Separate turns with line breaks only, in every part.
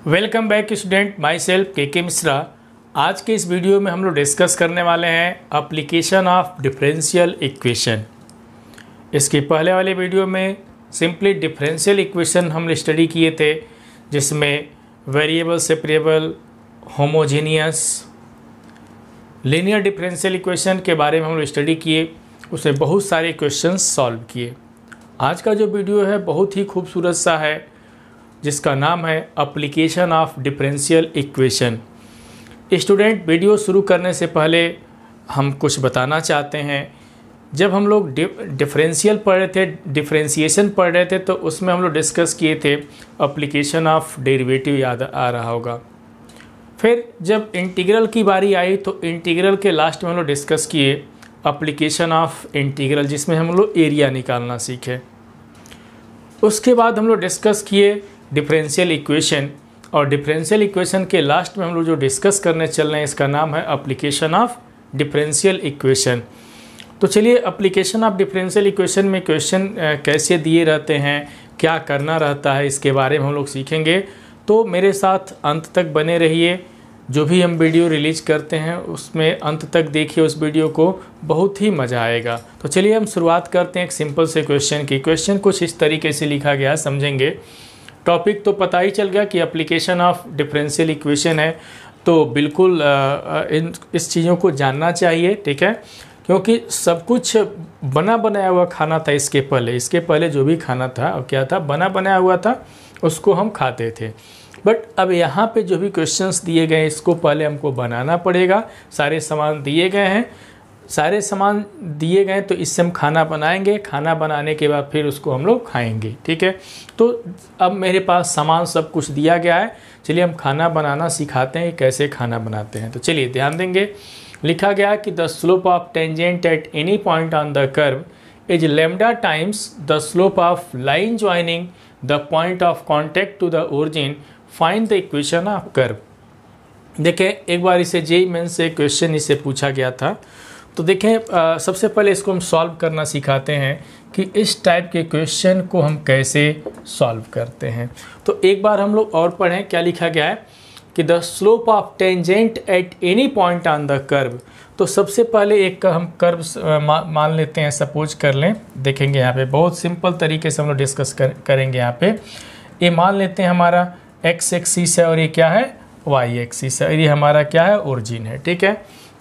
Welcome back student, my self के मिश्रा। आज के इस वीडियो में हम लोग डिस्कस करने वाले हैं एप्लीकेशन ऑफ डिफरेंशियल इक्वेशन। इसके पहले वाले वीडियो में सिंपली डिफरेंशियल इक्वेशन हम स्टडी किए थे, जिसमें variable, separable, homogeneous, linear differential equation के बारे में हम लोग स्टडी किए। उसमें बहुत सारे क्वेश्चंस सॉल्व किए। आज का जो वीडियो है बहुत ही खूबसूरत सा है, जिसका नाम है application of differential equation. Student, video शुरू करने से पहले हम कुछ बताना चाहते हैं। जब हम लोग डिफरेंशियल पढ़ रहे थे, डिफरेंशिएशन पढ़ रहे थे, तो उसमें हम लोग डिस्कस किए थे एप्लीकेशन ऑफ डेरिवेटिव, याद आ रहा होगा। फिर जब इंटीग्रल की बारी आई तो इंटीग्रल के लास्ट में हम लोग डिस्कस किए एप्लीकेशन ऑफ इंटीग्रल, जिसमें हम लोग एरिया निकालना सीखे। उसके बाद हम लोग डिस्कस किए डिफरेंशियल इक्वेशन, और डिफरेंशियल इक्वेशन के लास्ट में हम लोग जो डिस्कस करने चल रहे हैं, इसका नाम है एप्लीकेशन ऑफ डिफरेंशियल इक्वेशन। तो चलिए, एप्लीकेशन ऑफ डिफरेंशियल इक्वेशन में क्वेश्चन कैसे दिए रहते हैं, क्या करना रहता है, इसके बारे में हम लोग सीखेंगे। तो मेरे साथ अंत तक बने रहिए। जो भी हम वीडियो रिलीज करते हैं उसमें अंत तक देखिए उस वीडियो को, बहुत ही मज़ा आएगा। तो चलिए हम शुरुआत करते हैं एक सिंपल से क्वेश्चन की। क्वेश्चन कुछ इस तरीके से लिखा गया, समझेंगे। टॉपिक तो पता ही चल गया कि एप्लीकेशन ऑफ डिफरेंशियल इक्वेशन है, तो बिल्कुल इस चीज़ों को जानना चाहिए, ठीक है। क्योंकि सब कुछ बना बनाया हुआ खाना था इसके पहले जो भी खाना था, और क्या था, बना बनाया हुआ था, उसको हम खाते थे। बट अब यहाँ पे जो भी क्वेश्चंस दिए गए हैं, इसको पहले हमको बनाना पड़ेगा। सारे सामान दिए गए हैं, तो इससे हम खाना बनाएंगे। खाना बनाने के बाद फिर उसको हम लोग खाएंगे, ठीक है। तो अब मेरे पास सामान सब कुछ दिया गया है, चलिए हम खाना बनाना सिखाते हैं, कैसे खाना बनाते हैं। तो चलिए ध्यान देंगे। लिखा गया कि the slope of tangent at any point on the curve is lambda times the slope of line joining the point of contact to the origin, find the equation of curve. देखें, एक बार इसे जेईई मेंस से question इसे पूछा गया था। तो देखें, सबसे पहले इसको हम सॉल्व करना सिखाते हैं कि इस टाइप के क्वेश्चन को हम कैसे सॉल्व करते हैं। तो एक बार हम लोग और पढ़ें, क्या लिखा गया है कि the slope of tangent at any point on the curve. तो सबसे पहले एक का हम कर्व मान लेते हैं, सपोज कर लें। देखेंगे यहाँ पे बहुत सिंपल तरीके से हम लोग डिस्कस करेंगे। यहाँ पे ये मान लेते हैं हमारा एक्स एक्सिस है, और ये क्या है, वाई एक्सिस है, और ये हमारा क्या है, ओरिजिन है, ठीक है।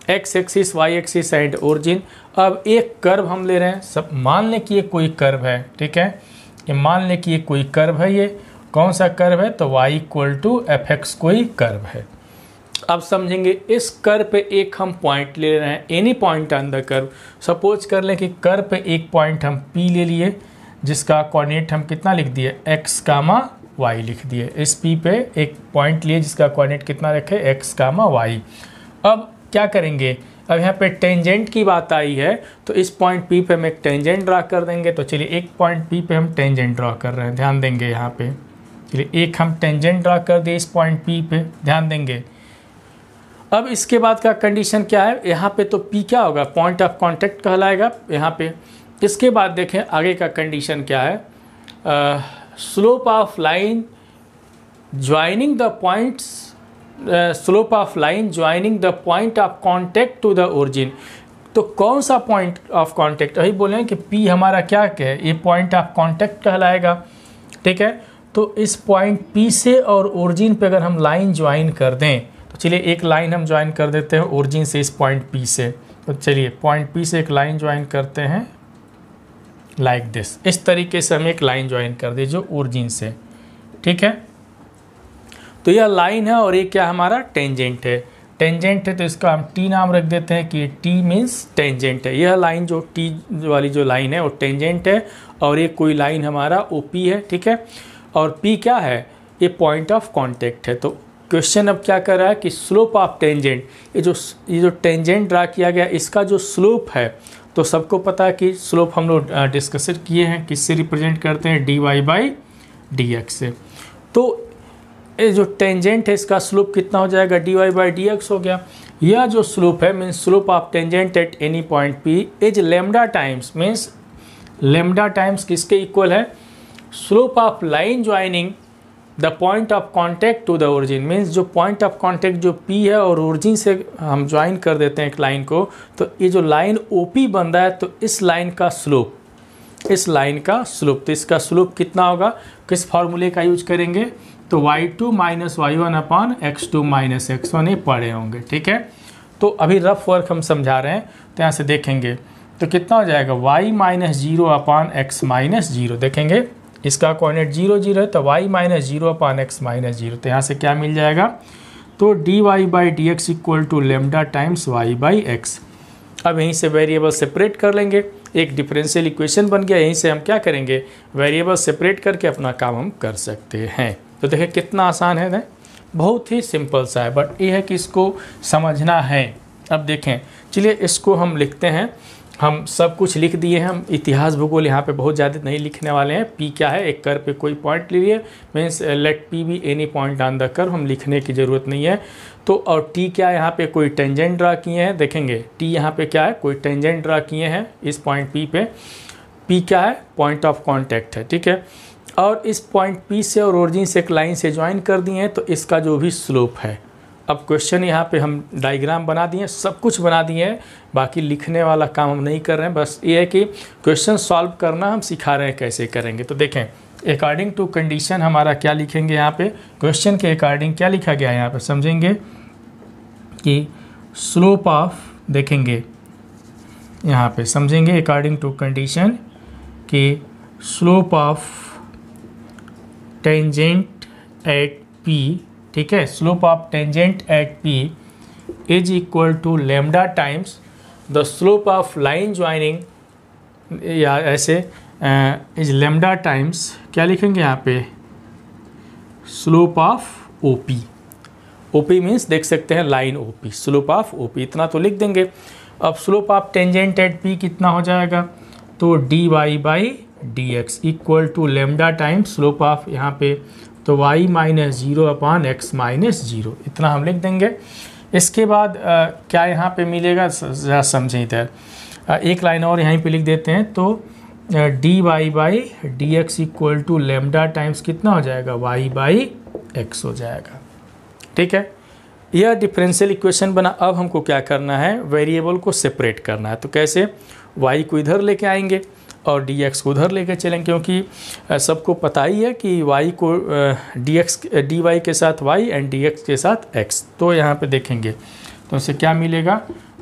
X axis, y axis and origin. अब एक कर्व हम ले रहे हैं, सब मान लें कि ये कोई कर्व है, ठीक है। ये मान लें कि ये कोई कर्व है। ये कौन सा कर्व है, तो y equal to f x कोई कर्व है। अब समझेंगे, इस कर्व पे एक हम पॉइंट ले रहे हैं, any point on the curve. Suppose कर लें कि कर्व पे एक पॉइंट हम P ले लिए, जिसका कोऑर्डिनेट हम कितना लिख दिए, x, y लिख दिए। इस P पे एक पॉइंट लिए जिसका कोऑर्डिनेट कितना रखे, x, y। अब क्या करेंगे, अब यहाँ पे टेंजेंट की बात आई है, तो इस पॉइंट P पे हम एक टेंजेंट ड्रा कर देंगे। तो चलिए, एक पॉइंट P पे हम टेंजेंट ड्रा कर रहे हैं, ध्यान देंगे यहाँ पे। चलिए, एक हम टेंजेंट ड्रा कर दिए इस पॉइंट P पे, ध्यान देंगे। अब इसके बाद का कंडीशन क्या है, यहाँ पे तो P क्या होगा, पॉइंट ऑफ कॉन्टैक्ट कहलाएगा यहाँ पे। इसके बाद देखें आगे का कंडीशन क्या है, slope of line joining the points, slope of line joining the point of contact to the origin. तो कौन सा पॉइंट ऑफ कॉन्टैक्ट, वही बोले कि P हमारा क्या है, ये पॉइंट ऑफ कॉन्टैक्ट कहलाएगा, ठीक है। तो इस पॉइंट P से और ओरिजिन पे अगर हम लाइन ज्वाइन कर दें, तो चलिए एक लाइन हम ज्वाइन कर देते हैं ओरिजिन से इस पॉइंट P से। तो चलिए पॉइंट P से एक लाइन ज्वाइन करते हैं लाइक दिस। इस तरीके से हम एक लाइन ज्वाइन कर दे जो ओरिजिन से, ठीक है। तो यह लाइन है और ये क्या हमारा टेंजेंट है। टेंजेंट है तो इसका हम T नाम रख देते हैं कि T मीन्स टेंजेंट है। यह लाइन जो T वाली जो लाइन है वो टेंजेंट है, और ये कोई लाइन हमारा OP है, ठीक है। और P क्या है, ये पॉइंट ऑफ कॉन्टैक्ट है। तो क्वेश्चन अब क्या कर रहा है कि स्लोप ऑफ टेंजेंट, ये जो टेंजेंट ड्रा किया गया, इसका जो स्लोप है, तो सबको पता है कि स्लोप हम लोग डिस्कस किए हैं, किससे रिप्रेजेंट करते हैं, dy/dx से। तो ये जो टेंजेंट है इसका स्लोप कितना हो जाएगा, dy/dx हो गया। यह जो स्लोप है means slope of tangent at any point P is lambda times, means lambda times किसके इक्वल है, slope of line joining the point of contact to the origin means जो पॉइंट ऑफ कॉन्टैक्ट जो P है और origin से हम join कर देते हैं एक लाइन को, तो ये जो लाइन OP बन रहा है तो इस लाइन का स्लोप, तो इसका स्लोप कितना होगा, किस फार्मूले का यूज करेंगे, तो y2 minus y1 upon x2 minus x1 ये पढ़े होंगे, ठीक है। तो अभी रफ वर्क हम समझा रहे हैं, तो यहाँ से देखेंगे तो कितना हो जाएगा y minus zero upon x minus zero, देखेंगे इसका कोऑर्डिनेट 0 0 है तो y minus zero upon x minus zero, तो यहाँ से क्या मिल जाएगा, तो dy by d x equal to lambda times y by x. अब यहीं से वेरिएबल सेपरेट कर लेंगे, एक डिफरेंशियल इक्वेशन बन गया, यहीं से हम क्या करेंगे, वेरिएबल सेपरेट करके अपना काम हम कर सकते हैं। तो देखिए कितना आसान है ना, बहुत ही सिंपल सा है, बट ये है कि इसको समझना है। अब देखें, चलिए इसको हम लिखते हैं, हम सब कुछ लिख दिए हैं, हम इतिहास भूगोल यहाँ पे बहुत ज़्यादा नहीं लिखने वाले हैं। P क्या है, एक कर्व पे कोई पॉइंट ले लिए, means let P be any point on the curve, हम लिखने की ज़रूरत नहीं है। तो और T क्या है, यहाँ पे कोई टेंजेंट ड्रा किए हैं, देखेंगे T यहाँ पे क्या है, कोई टेंजेंट ड्रा किए हैं इस पॉइंट P पे। P क्या है, पॉइंट ऑफ कॉन्टैक्ट है, ठीक है। और इस पॉइंट P से और ओरिजिन से एक लाइन से ज्वाइन कर दिए हैं, तो इसका जो भी स्लोप है। अब क्वेश्चन यहाँ पे हम डायग्राम बना दिए, सब कुछ बना दिए हैं, बाकी लिखने वाला काम हम नहीं कर रहे हैं, बस ये है कि क्वेश्चन सॉल्व करना हम सिखा रहे हैं कैसे करेंगे। तो देखें, अकॉर्डिंग टू कंडीशन हमारा क्या लिखेंगे, यहाँ पे क्वेश्चन के अकॉर्डिंग क्या लिखा गया है, यहाँ पे समझेंगे कि स्लोप ऑफ, देखेंगे यहाँ पे समझेंगे अकॉर्डिंग टू कंडीशन कि slope of tangent at P, ठीक है, slope of tangent at P is equal to lambda times the slope of line joining, या ऐसे इज लेमडा टाइम्स क्या लिखेंगे यहाँ पे, slope of OP। OP means देख सकते हैं line OP, slope of OP, इतना तो लिख देंगे। अब slope of tangent at P कितना हो जाएगा, तो dy by d x equal to lambda times slope of यहाँ पे, तो y minus zero upon x minus zero, इतना हम लिख देंगे। इसके बाद क्या यहाँ पे मिलेगा, ज़रा समझें इधर, एक लाइन और यहीं पे लिख देते हैं, तो dy by d x equal to lambda times कितना हो जाएगा, y बाई एक्स हो जाएगा, ठीक है। यह डिफरेंशियल इक्वेशन बना। अब हमको क्या करना है, वेरिएबल को सेपरेट करना है। तो कैसे, y को इधर लेके आएंगे और dx को उधर लेके चलेंगे, क्योंकि सबको पता ही है कि y को dy के साथ y एंड dx के साथ x। तो यहाँ पे देखेंगे तो इससे क्या मिलेगा,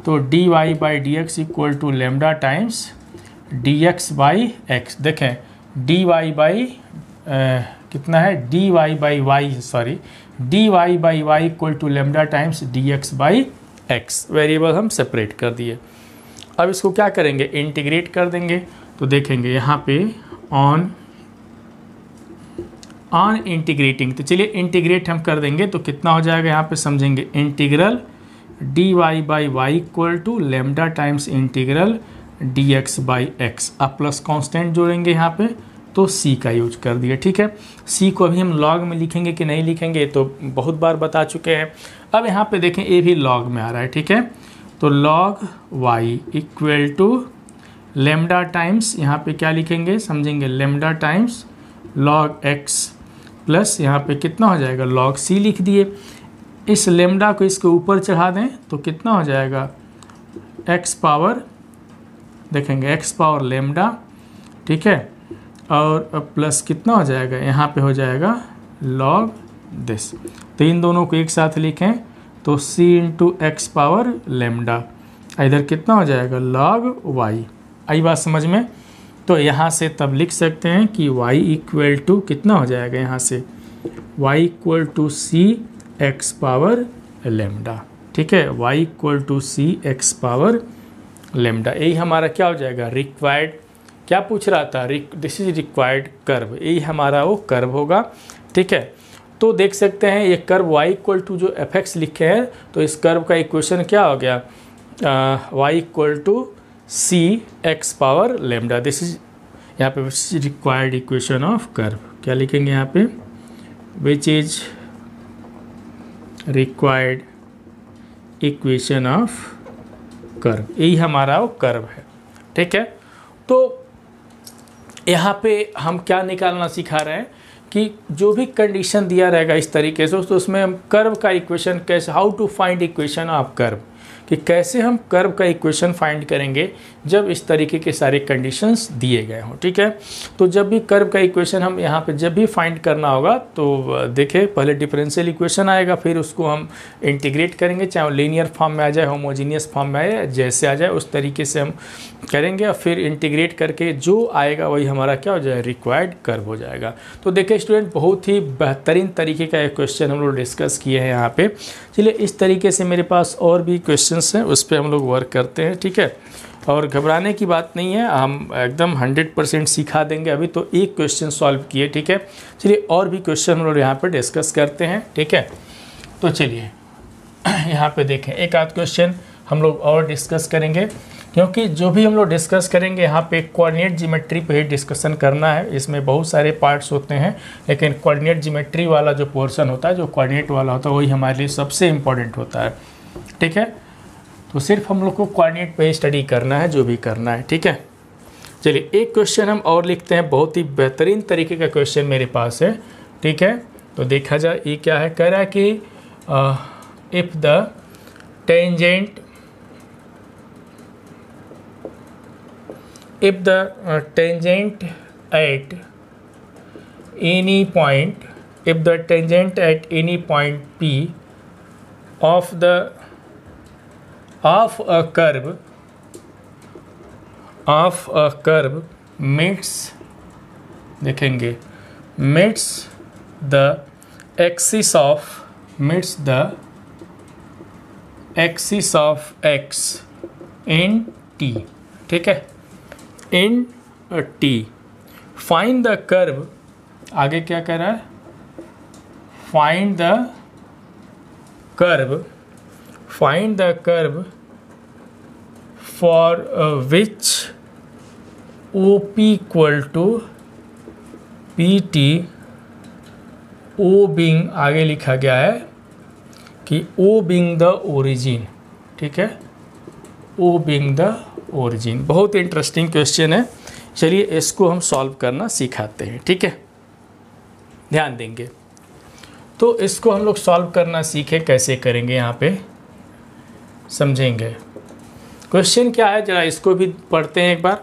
तो dy by d x equal to lambda times dx by x. देखें dy बाई कितना है, dy by y, sorry dy by y equal to lambda times dx by x। Variable हम सेपरेट कर दिए। अब इसको क्या करेंगे, इंटीग्रेट कर देंगे। तो देखेंगे यहाँ पे ऑन इंटीग्रेटिंग, तो चलिए इंटीग्रेट हम कर देंगे, तो कितना हो जाएगा, यहाँ पे समझेंगे integral dy by y equal to lambda times integral dx by x। अब प्लस कांस्टेंट जोड़ेंगे यहाँ पे, तो c का यूज कर दिया, ठीक है। c को अभी हम लॉग में लिखेंगे कि नहीं लिखेंगे तो बहुत बार बता चुके हैं। अब यहाँ पे देखें ये भी लॉग में आ रहा है, ठीक है। तो log y equal to lambda times, यहाँ पे क्या लिखेंगे, समझेंगे lambda times log x plus यहाँ पे कितना हो जाएगा, log c लिख दिए। इस लेमडा को इसके ऊपर चढ़ा दें तो कितना हो जाएगा, x पावर, देखेंगे x पावर लेमडा, ठीक है, और अब प्लस कितना हो जाएगा, यहाँ पे हो जाएगा log दिस। तो इन दोनों को एक साथ लिखें तो c into x power lambda, इधर कितना हो जाएगा log y। आई बात समझ में। तो यहाँ से तब लिख सकते हैं कि y इक्वल टू कितना हो जाएगा, यहाँ से y equal to c x power lambda, ठीक है, y equal to c x power lambda. यही हमारा क्या हो जाएगा, रिक्वायर्ड, क्या पूछ रहा था, दिस इज रिक्वायर्ड कर्व, यही हमारा वो कर्व होगा, ठीक है। तो देख सकते हैं ये कर्व y इक्वल टू जो fx लिखे हैं, तो इस कर्व का इक्वेशन क्या हो गया, y equal to c x power lambda, this is यहाँ पे रिक्वायर्ड इक्वेशन ऑफ कर्व। क्या लिखेंगे यहाँ पे, which is required equation of curve, यही हमारा वो कर्व है, ठीक है। तो यहाँ पे हम क्या निकालना सिखा रहे हैं कि जो भी कंडीशन दिया रहेगा इस तरीके से, तो उसमें हम कर्व का इक्वेशन कैसे, how to find equation of curve, कि कैसे हम कर्व का इक्वेशन फाइंड करेंगे जब इस तरीके के सारे कंडीशंस दिए गए हों। ठीक है, तो जब भी कर्व का इक्वेशन हम यहाँ पे जब भी फाइंड करना होगा तो देखिए पहले डिफरेंशियल इक्वेशन आएगा, फिर उसको हम इंटीग्रेट करेंगे, चाहे वो लीनियर फॉर्म में आ जाए, होमोजीनियस फॉर्म में आए, जैसे आ जाए उस तरीके से हम करेंगे, और फिर इंटीग्रेट करके जो आएगा वही हमारा क्या हो जाएगा, रिक्वायर्ड कर्व हो जाएगा। तो देखिए स्टूडेंट, बहुत ही बेहतरीन तरीके का एक क्वेश्चन हम लोग डिस्कस किए हैं यहाँ पे। चलिए इस तरीके से मेरे पास और भी क्वेश्चंस हैं, उस पर हम लोग वर्क करते हैं। ठीक है, और घबराने की बात नहीं है, हम एकदम 100% सिखा देंगे। अभी तो एक क्वेश्चन सॉल्व किए। ठीक है, चलिए और भी क्वेश्चन हम लोग यहाँ पर डिस्कस करते हैं। ठीक है, तो चलिए यहाँ पे देखें, एक आध क्वेश्चन हम लोग और डिस्कस करेंगे, क्योंकि जो भी हम लोग डिस्कस करेंगे यहाँ पे कोऑर्डिनेट ज्योमेट्री पे ही डिस्कशन करना है। इसमें बहुत सारे पार्ट्स होते हैं, लेकिन कोऑर्डिनेट ज्योमेट्री वाला जो पोर्शन होता है, जो कोऑर्डिनेट वाला होता है, वही हमारे लिए सबसे इम्पोर्टेंट होता है। ठीक है, तो सिर्फ हम लोग को कोऑर्डिनेट पे ही स्टडी करना है, जो भी करना है। ठीक है, चलिए एक क्वेश्चन हम और लिखते हैं, बहुत ही बेहतरीन तरीके का क्वेश्चन मेरे पास है। ठीक है, तो देखा जाए ये क्या है, कह रहा है कि if the tangent if the tangent at any point, if the tangent at any point P of a curve meets, देखेंगे, meets the axis of x in t। ठीक है, in t, find the curve, आगे क्या कह रहा है, find the curve for which OP equal to PT, O being, आगे लिखा गया है कि O being the origin। ठीक है, O being the ओरिजिन। बहुत इंटरेस्टिंग क्वेश्चन है, चलिए इसको हम सॉल्व करना सिखाते हैं। ठीक है, ध्यान देंगे। तो इसको हम लोग सॉल्व करना सीखे, कैसे करेंगे यहाँ पे समझेंगे। क्वेश्चन क्या है जरा इसको भी पढ़ते हैं एक बार।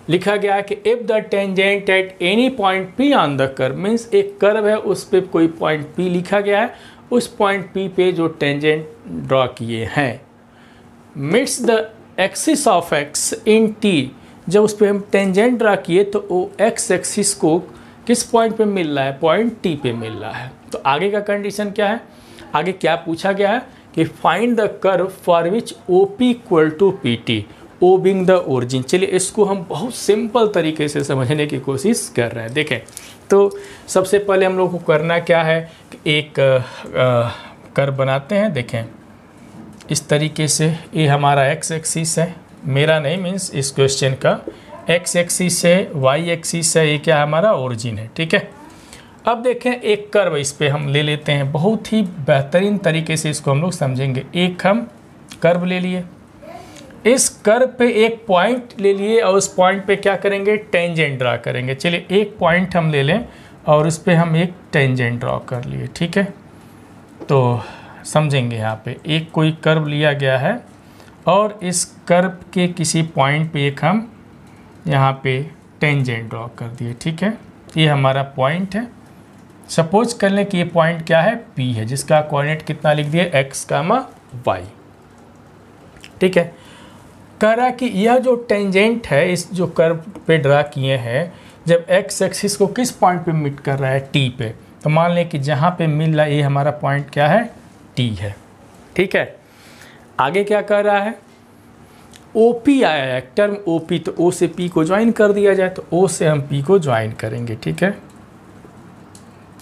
लिखा गया है कि if the tangent at any point P on the curve, means एक कर्व है, उस पर कोई पॉइंट P लिखा गया है, उस पॉइंट P पे जो टेंजेंट ड्रॉ किए हैं, meets the axis of x in t, जब उस पर हम टेंजेंट ड्रा किए तो वो x एक्सिस को किस पॉइंट पे मिल रहा है, पॉइंट t पे मिल रहा है। तो आगे का कंडीशन क्या है, आगे क्या पूछा गया है कि find the curve for which OP equal to PT, O being the origin. चलिए इसको हम बहुत सिंपल तरीके से समझने की कोशिश कर रहे हैं। देखें, तो सबसे पहले हम लोग को करना क्या है कि एक कर्व बनाते हैं। देखें इस तरीके से, ये हमारा x एक्सिस है, मेरा नहीं मीन्स इस क्वेश्चन का x एक्सिस है, y एक्सिस है, ये क्या हमारा ओरिजिन है। ठीक है, अब देखें एक कर्व इस पे हम ले लेते हैं, बहुत ही बेहतरीन तरीके से इसको हम लोग समझेंगे। एक हम कर्व ले लिए, इस कर्व पे एक पॉइंट ले लिए और उस पॉइंट पे क्या करेंगे, टेंजेंट ड्रा करेंगे। चलिए एक पॉइंट हम ले लें और उस पर हम एक टेंजेंट ड्रॉ कर लिए। ठीक है, तो समझेंगे यहाँ पे एक कोई कर्व लिया गया है और इस कर्व के किसी पॉइंट पे एक हम यहाँ पे टेंजेंट ड्रॉ कर दिए। ठीक है, ये हमारा पॉइंट है। सपोज कर लें कि ये पॉइंट क्या है, P है, जिसका कोऑर्डिनेट कितना लिख दिए, x, y। ठीक है, कह रहा कि यह जो टेंजेंट है इस जो कर्व पे ड्रा किए हैं, जब x एक्सिस को किस पॉइंट पे मीट कर रहा है, T पे, तो मान लें कि जहाँ पे मिल रहा है ये हमारा पॉइंट क्या है, T है। ठीक है, आगे क्या कर रहा है, OP आया है, टर्म OP, तो O से P को ज्वाइन कर दिया जाए, तो O से हम P को ज्वाइन करेंगे। ठीक है,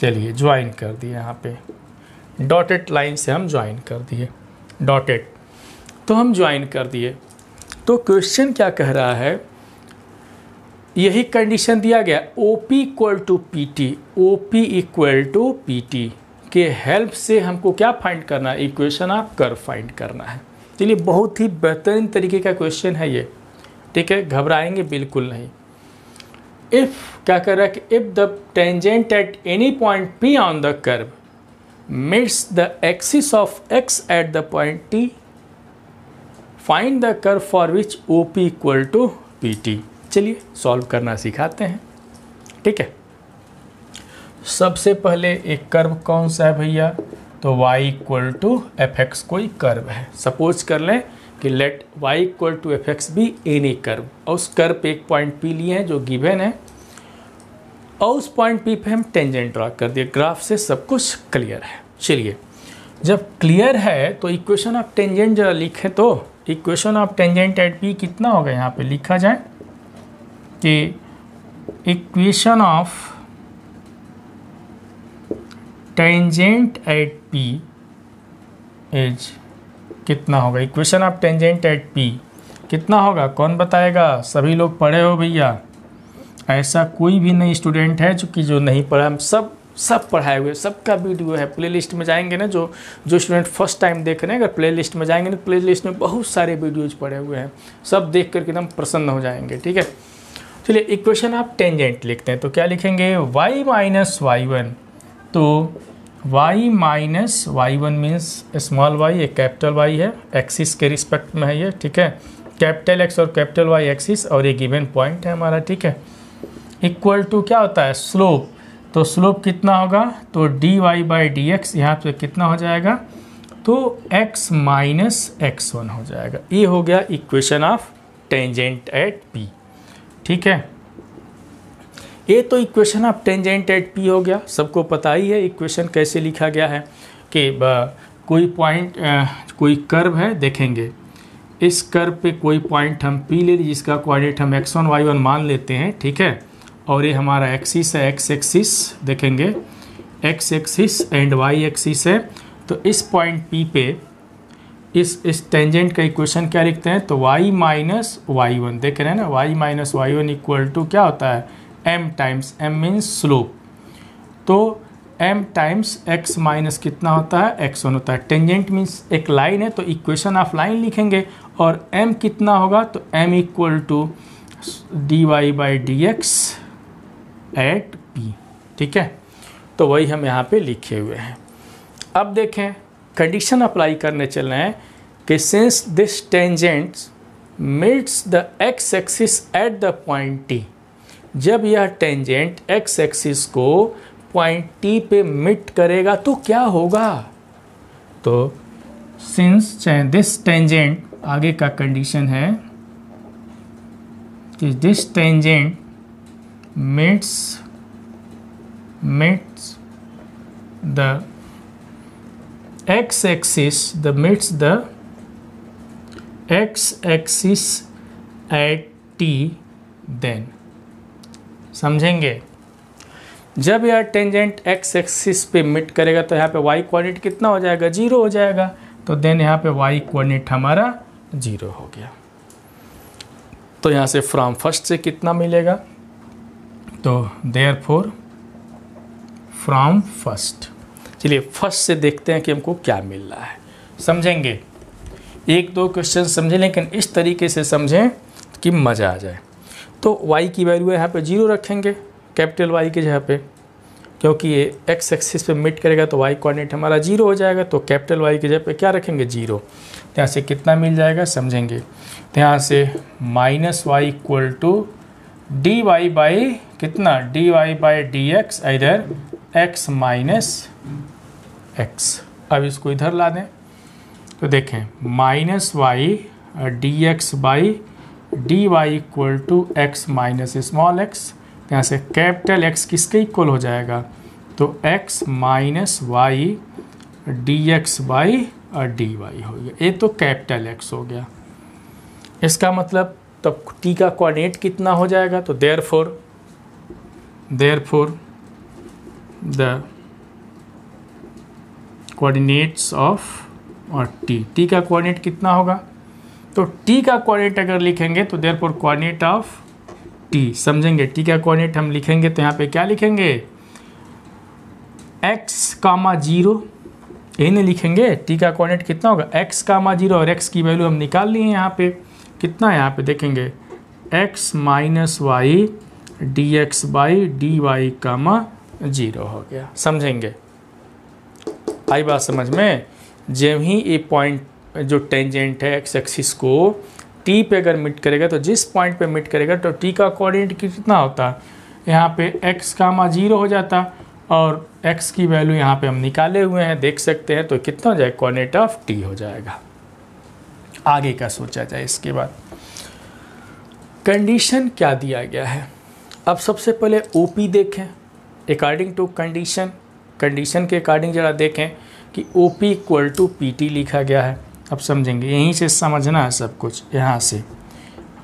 चलिए ज्वाइन कर दिए, यहाँ पे डॉटेड लाइन से हम ज्वाइन कर दिए, डॉटेड, तो हम ज्वाइन कर दिए। तो क्वेश्चन क्या कह रहा है, यही कंडीशन दिया गया, OP equal to PT, OP equal to PT के हेल्प से हमको क्या फाइंड करना है, इक्वेशन ऑफ कर्व फाइंड करना है। चलिए बहुत ही बेहतरीन तरीके का क्वेश्चन है ये। ठीक है, घबराएंगे बिल्कुल नहीं। इफ़ क्या कर रहा है कि if the tangent at any point P on the curve meets the axis of x at the point T, find the curve for which OP equal to PT। चलिए सॉल्व करना सिखाते हैं। ठीक है, सबसे पहले एक कर्व कौन सा है भैया, तो y इक्वल टू fx कोई कर्व है। सपोज कर लें कि let y equal to fx भी एनी कर्व, और उस कर्व पे एक पॉइंट P लिए हैं जो गिवन है, और उस पॉइंट P पे हम टेंजेंट ड्रा कर दिए। ग्राफ से सब कुछ क्लियर है। चलिए, जब क्लियर है तो इक्वेशन ऑफ टेंजेंट जरा लिखें। तो equation of tangent at P कितना होगा, यहाँ पे लिखा जाए कि equation of tangent at P is कितना होगा, equation of tangent at P कितना होगा, कौन बताएगा। सभी लोग पढ़े हो भैया, ऐसा कोई भी नहीं स्टूडेंट है जो नहीं पढ़ा। हम सब पढ़ाए हुए, सबका वीडियो है। प्लेलिस्ट में जाएंगे ना, जो स्टूडेंट फर्स्ट टाइम देख रहे हैं, अगर प्लेलिस्ट में जाएंगे ना, प्लेलिस्ट में बहुत सारे वीडियोज पड़े हुए हैं, सब देख करके एकदम प्रसन्न हो जाएंगे। ठीक है, चलिए इक्वेशन ऑफ टेंजेंट लिखते हैं। तो क्या लिखेंगे, y माइनस y1, तो y minus y1 means small y, एक कैपिटल Y है, एक्सिस के रिस्पेक्ट में है ये। ठीक है, कैपिटल X और कैपिटल Y एक्सिस, और ये गिवन पॉइंट है हमारा। ठीक है, इक्वल टू क्या होता है, स्लोप। तो स्लोप कितना होगा, तो dy बाई डी एक्स, यहाँ पे कितना हो जाएगा, तो x माइनस x1 हो जाएगा। ये हो गया equation of tangent at P। ठीक है, ये तो equation of tangent at P हो गया। सबको पता ही है इक्वेशन कैसे लिखा गया है कि कोई पॉइंट कोई कर्व है, देखेंगे इस कर्व पे कोई पॉइंट हम P ले लीजिए, जिसका कोऑर्डिनेट हम x1 y1 मान लेते हैं। ठीक है, और ये हमारा एक्सिस है, x एक्सिस देखेंगे, x axis and y axis है। तो इस पॉइंट P पे इस टेंजेंट का इक्वेशन क्या लिखते हैं, तो y माइनस y1, देख रहे हैं ना, y minus y1 equal to क्या होता है, m times m means slope, तो m टाइम्स x माइनस कितना होता है, x1 होता है। टेंजेंट मीन्स एक लाइन है, तो इक्वेशन ऑफ लाइन लिखेंगे, और m कितना होगा, तो m equal to dy by d x at P। ठीक है, तो वही हम यहाँ पे लिखे हुए हैं। अब देखें, कंडीशन अप्लाई करने चल रहे हैं कि since this tangent meets the x axis at the point T, जब यह टेंजेंट x एक्सिस को पॉइंट T पे मीट करेगा तो क्या होगा, तो सिंस दिस टेंजेंट, आगे का कंडीशन है कि this tangent meets the x-axis, meets the x-axis at T, then समझेंगे, जब यह टेंजेंट x एक्सिस पे मीट करेगा तो यहाँ पे y कोऑर्डिनेट कितना हो जाएगा, 0 हो जाएगा। तो देन यहाँ पे y कोऑर्डिनेट हमारा 0 हो गया। तो यहाँ से फ्रॉम फर्स्ट से कितना मिलेगा, तो देयरफॉर फ्रॉम फर्स्ट, चलिए फर्स्ट से देखते हैं कि हमको क्या मिल रहा है। समझेंगे, एक दो क्वेश्चन समझें, लेकिन इस तरीके से समझें कि मज़ा आ जाए। तो y की वैल्यू यहाँ पे 0 रखेंगे, कैपिटल Y के जगह पे, क्योंकि ये x एक्सिस पे मीट करेगा तो y कोऑर्डिनेट हमारा 0 हो जाएगा। तो कैपिटल Y की जगह पे क्या रखेंगे, 0। तो यहाँ से कितना मिल जाएगा, समझेंगे। तो यहाँ से minus y equal to d y by कितना, dy बाई डी एक्स, इधर x माइनस एक्स। अब इसको इधर ला दें, तो देखें minus y d x by d y equal to x minus small x. यहाँ से कैपिटल x किसके इक्वल हो जाएगा, तो x minus y d x by d y हो गया। ये तो कैपिटल X हो गया। इसका मतलब तब t का कोऑर्डिनेट कितना हो जाएगा, तो देयरफॉर द कोऑर्डिनेट्स ऑफ और t का कोऑर्डिनेट कितना होगा, तो t का कोऑर्डिनेट अगर लिखेंगे तो देयरफॉर कोऑर्डिनेट ऑफ t, समझेंगे। t का कोऑर्डिनेट हम लिखेंगे तो यहाँ पे क्या लिखेंगे, x कामा 0, यही नहीं लिखेंगे। t का कोऑर्डिनेट कितना होगा, x कामा 0, और x की वैल्यू हम निकाल लिए यहाँ पे, कितना है यहाँ पे देखेंगे, x minus y d x by d y comma 0 हो गया। समझेंगे? आई बात समझ में? जब ही ये पॉइंट जो टेंजेंट है एक्स एक्सिस को टी पे अगर मिट करेगा तो जिस पॉइंट पे मिट करेगा तो टी का कोऑर्डिनेट कितना होता, यहाँ पे x कामा 0 हो जाता और x की वैल्यू यहाँ पे हम निकाले हुए हैं, देख सकते हैं। तो कितना हो जाएगा, कोऑर्डिनेट ऑफ t हो जाएगा। आगे का सोचा जाए। इसके बाद कंडीशन क्या दिया गया है। अब सबसे पहले OP देखें अकॉर्डिंग टू कंडीशन। कंडीशन के अकॉर्डिंग जरा देखें कि OP इक्वल टू PT लिखा गया है। अब समझेंगे, यहीं से समझना है सब कुछ। यहाँ से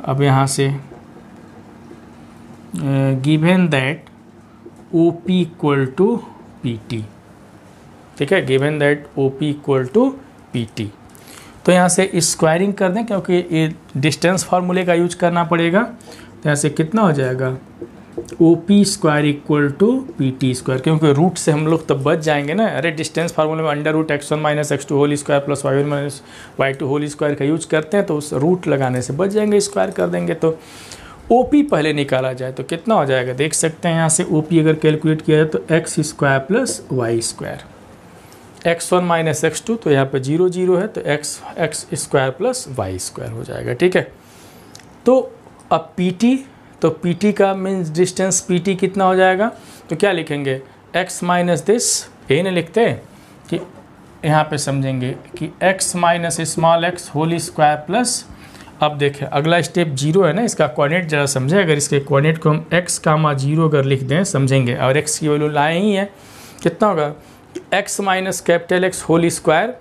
अब यहाँ से given that OP equal to PT, ठीक है, given that OP equal to PT। तो यहाँ से स्क्वायरिंग कर दें क्योंकि ये डिस्टेंस फार्मूले का यूज करना पड़ेगा। तो यहाँ से कितना हो जाएगा, OP square equal to PT square, क्योंकि रूट से हम लोग तब बच जाएंगे ना। अरे डिस्टेंस फार्मूले में under root x1 minus x2 whole square plus y1 minus y2 whole square का यूज करते हैं, तो उस रूट लगाने से बच जाएंगे, स्क्वायर कर देंगे। तो OP पहले निकाला जाए तो कितना हो जाएगा, देख सकते हैं यहाँ से OP अगर कैलकुलेट किया जाए तो x square plus y square, x1 minus x2 तो यहाँ पे 0 0 है तो x square plus y square हो जाएगा। ठीक है, तो अब PT, तो PT का मीन्स डिस्टेंस PT कितना हो जाएगा, तो क्या लिखेंगे, x माइनस दिस, यही नहीं लिखते हैं कि यहाँ पे समझेंगे कि x minus small x whole square plus, अब देखें अगला स्टेप 0 है ना, इसका कोऑर्डिनेट जरा समझें। अगर इसके कोऑर्डिनेट को हम x कामा 0 अगर लिख दें, समझेंगे, और x की वैल्यू लाए ही है, कितना होगा, x minus capital X whole square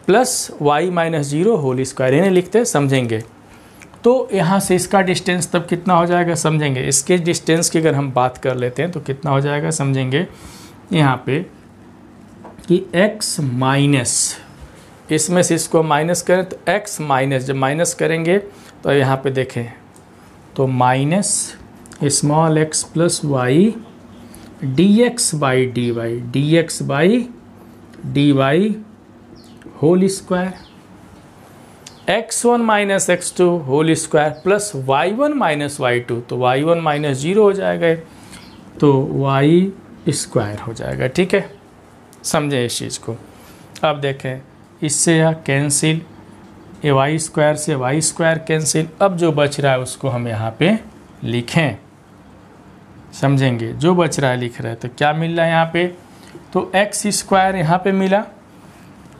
plus y minus 0 whole square, इन्हें लिखते समझेंगे। तो यहाँ से इसका डिस्टेंस तब कितना हो जाएगा, समझेंगे। इसके डिस्टेंस की अगर हम बात कर लेते हैं तो कितना हो जाएगा, समझेंगे यहाँ पे कि x माइनस, इसमें से इसको माइनस करें तो x माइनस, जब माइनस करेंगे तो यहाँ पे देखें तो minus small x plus y dx by dy whole square, x1 minus x2 whole square plus y1 minus y2, तो y1 माइनस 0 हो जाएगा तो y स्क्वायर हो जाएगा। ठीक है, समझे इस चीज़ को। अब देखें इससे यह कैंसिल, ये y स्क्वायर से y स्क्वायर कैंसिल। अब जो बच रहा है उसको हम यहाँ पे लिखें, समझेंगे, जो बच रहा है लिख रहे हैं। तो क्या मिल रहा है यहाँ पे, तो x स्क्वायर यहाँ पे मिला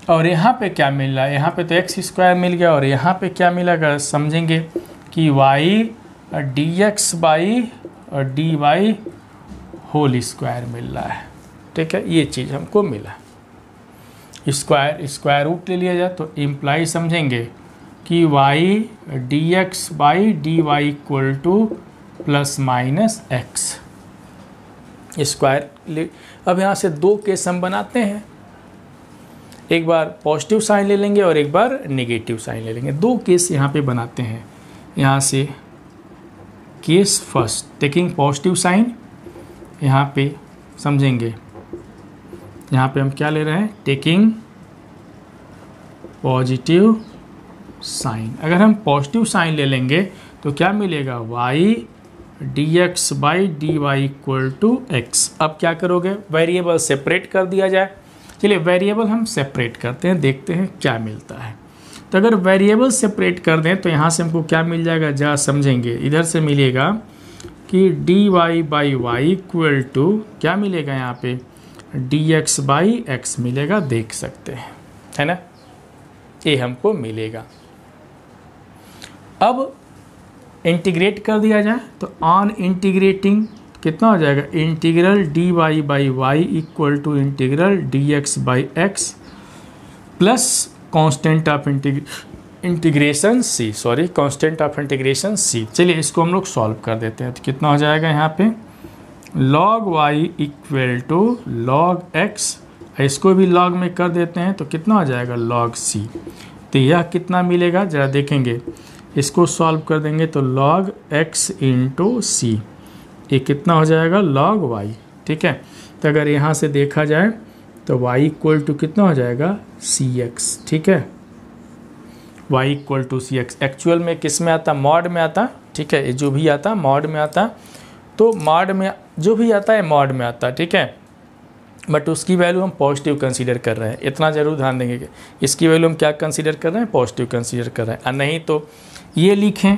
और यहाँ पे क्या मिल रहा है, यहाँ पे तो x स्क्वायर मिल गया और यहाँ पे क्या मिलेगा, समझेंगे कि y dx by dy whole square मिल रहा है। ठीक है, ये चीज़ हमको मिला। स्क्वायर रूट ले लिया जाए तो इम्प्लाई समझेंगे कि y dx by dy equal two plus minus x square. अब यहाँ से दो केस हम बनाते हैं, एक बार पॉजिटिव साइन ले लेंगे और एक बार नेगेटिव साइन ले लेंगे। दो केस यहाँ पे बनाते हैं। यहाँ से case first, taking positive sign, यहाँ पे समझेंगे, यहाँ पे हम क्या ले रहे हैं, टेकिंग पॉजिटिव साइन। अगर हम पॉजिटिव साइन ले लेंगे तो क्या मिलेगा, y dx by dy equal to x। अब क्या करोगे, वेरिएबल सेपरेट कर दिया जाए। चलिए वेरिएबल हम सेपरेट करते हैं, देखते हैं क्या मिलता है। तो अगर वेरिएबल सेपरेट कर दें तो यहाँ से हमको क्या मिल जाएगा, जहाँ समझेंगे, इधर से मिलेगा कि dy by y equal to क्या मिलेगा, यहाँ पे dx बाई x मिलेगा, देख सकते हैं, है ना, ये हमको मिलेगा। अब इंटीग्रेट कर दिया जाए तो ऑन इंटीग्रेटिंग कितना हो जाएगा, integral dy by y equal to integral dx by x plus constant of integration c, sorry constant of integration c। चलिए इसको हम लोग सॉल्व कर देते हैं। तो कितना हो जाएगा, यहाँ पे log y equal to log x, इसको भी log में कर देते हैं तो कितना हो जाएगा, log c। तो यह कितना मिलेगा, ज़रा देखेंगे, इसको सॉल्व कर देंगे तो log x इंटू सी, ये कितना हो जाएगा, log y। ठीक है, तो अगर यहाँ से देखा जाए तो y इक्वल टू कितना हो जाएगा, cx। ठीक है, y equal to cx actual में किस में आता, मॉड में आता। ठीक है, ये जो भी आता मॉड में आता, तो मॉड में जो भी आता है मॉड में आता है, ठीक है, बट उसकी वैल्यू हम पॉजिटिव कंसीडर कर रहे हैं। इतना ज़रूर ध्यान देंगे कि इसकी वैल्यू हम क्या कंसीडर कर रहे हैं, पॉजिटिव कंसीडर कर रहे हैं। और नहीं तो ये लिखें,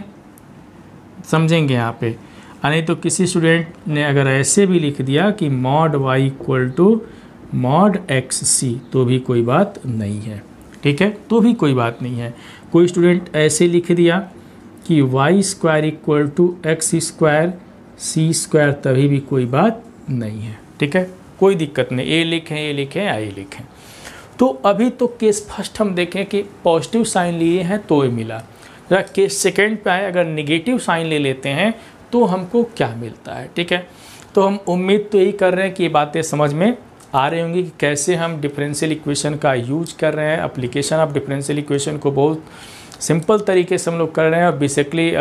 समझेंगे यहाँ पे। और नहीं तो किसी स्टूडेंट ने अगर ऐसे भी लिख दिया कि mod y equal to mod x c, तो भी कोई बात नहीं है, ठीक है, तो भी कोई बात नहीं है। कोई स्टूडेंट ऐसे लिख दिया कि y square equal to x square c square, तभी भी कोई बात नहीं है, ठीक है, कोई दिक्कत नहीं। ए लिखें, ए लिखें, ए लिखें। तो अभी तो केस फर्स्ट हम देखें कि पॉजिटिव साइन लिए हैं तो ये मिला। जरा केस सेकेंड पे आए, अगर निगेटिव साइन ले लेते हैं तो हमको क्या मिलता है, ठीक है। तो हम उम्मीद तो यही कर रहे हैं कि ये बातें समझ में आ रही होंगी कि कैसे हम डिफरेंशियल इक्वेशन का यूज कर रहे हैं। एप्लीकेशन ऑफ डिफरेंशियल इक्वेशन को बहुत सिंपल तरीके से हम लोग कर रहे हैं और बेसिकली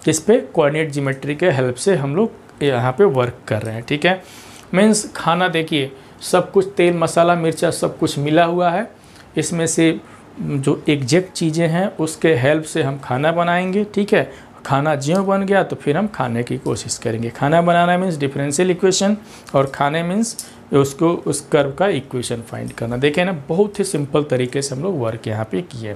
किस पे, कोऑर्डिनेट ज्योमेट्री के हेल्प से हम लोग यहाँ पे वर्क कर रहे हैं, ठीक है। मीन्स खाना देखिए, सब कुछ तेल मसाला मिर्चा सब कुछ मिला हुआ है, इसमें से जो एग्जैक्ट चीज़ें हैं उसके हेल्प से हम खाना बनाएंगे, ठीक है। खाना ज्यों बन गया तो फिर हम खाने की कोशिश करेंगे। खाना बनाना मीन्स डिफरेंशियल इक्वेशन और खाने मीन्स उसको उस कर्व का इक्वेशन फाइंड करना। देखें ना, बहुत ही सिंपल तरीके से हम लोग वर्क यहाँ पे किए।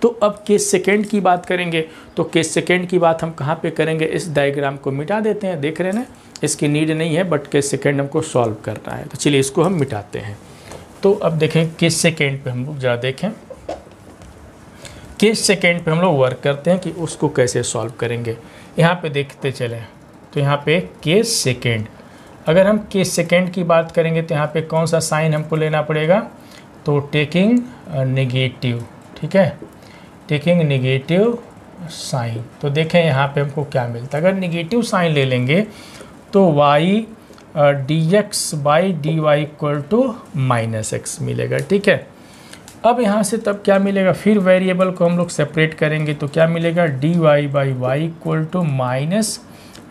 तो अब केस सेकेंड की बात करेंगे, तो केस सेकेंड की बात हम कहाँ पे करेंगे, इस डायग्राम को मिटा देते हैं। देख रहे हैं ना, इसकी नीड नहीं है, बट केस सेकेंड हमको सॉल्व करना है, तो चलिए इसको हम मिटाते हैं। तो अब देखें केस सेकेंड पे हम लोग ज़रा देखें, केस सेकेंड पे हम लोग वर्क करते हैं कि उसको कैसे सॉल्व करेंगे। यहाँ पे देखते चलें, तो यहाँ पे केस सेकेंड, अगर हम केस सेकेंड की बात करेंगे तो यहाँ पे कौन सा साइन हमको लेना पड़ेगा, तो टेकिंग नेगेटिव, ठीक है, टेकिंग नेगेटिव साइन। तो देखें यहाँ पे हमको क्या मिलता है, अगर नेगेटिव साइन ले लेंगे तो y dx by dy equal to minus x मिलेगा, ठीक है। अब यहाँ से तब क्या मिलेगा, फिर वेरिएबल को हम लोग सेपरेट करेंगे तो क्या मिलेगा, dy by y equal to minus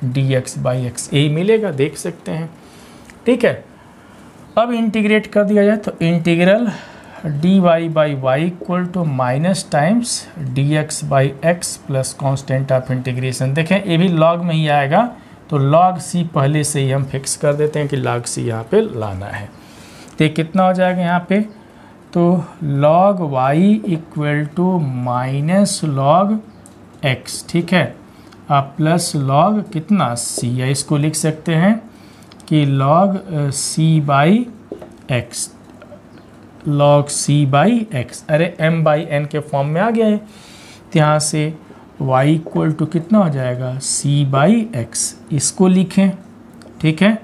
dx by x, यही मिलेगा, देख सकते हैं, ठीक है। अब इंटीग्रेट कर दिया जाए तो integral dy by y equal to minus times dx by x plus constant of integration. देखें ये भी लॉग में ही आएगा, तो log c पहले से ही हम फिक्स कर देते हैं कि log c यहाँ पे लाना है। तो ये कितना हो जाएगा यहाँ पे, तो log y equal to minus log x, ठीक है, प्लस log कितना c है, इसको लिख सकते हैं कि log c by x, log c by x, अरे m बाई n के फॉर्म में आ गया है। तो यहाँ से y इक्वल टू कितना हो जाएगा, c बाई एक्स, इसको लिखें, ठीक है,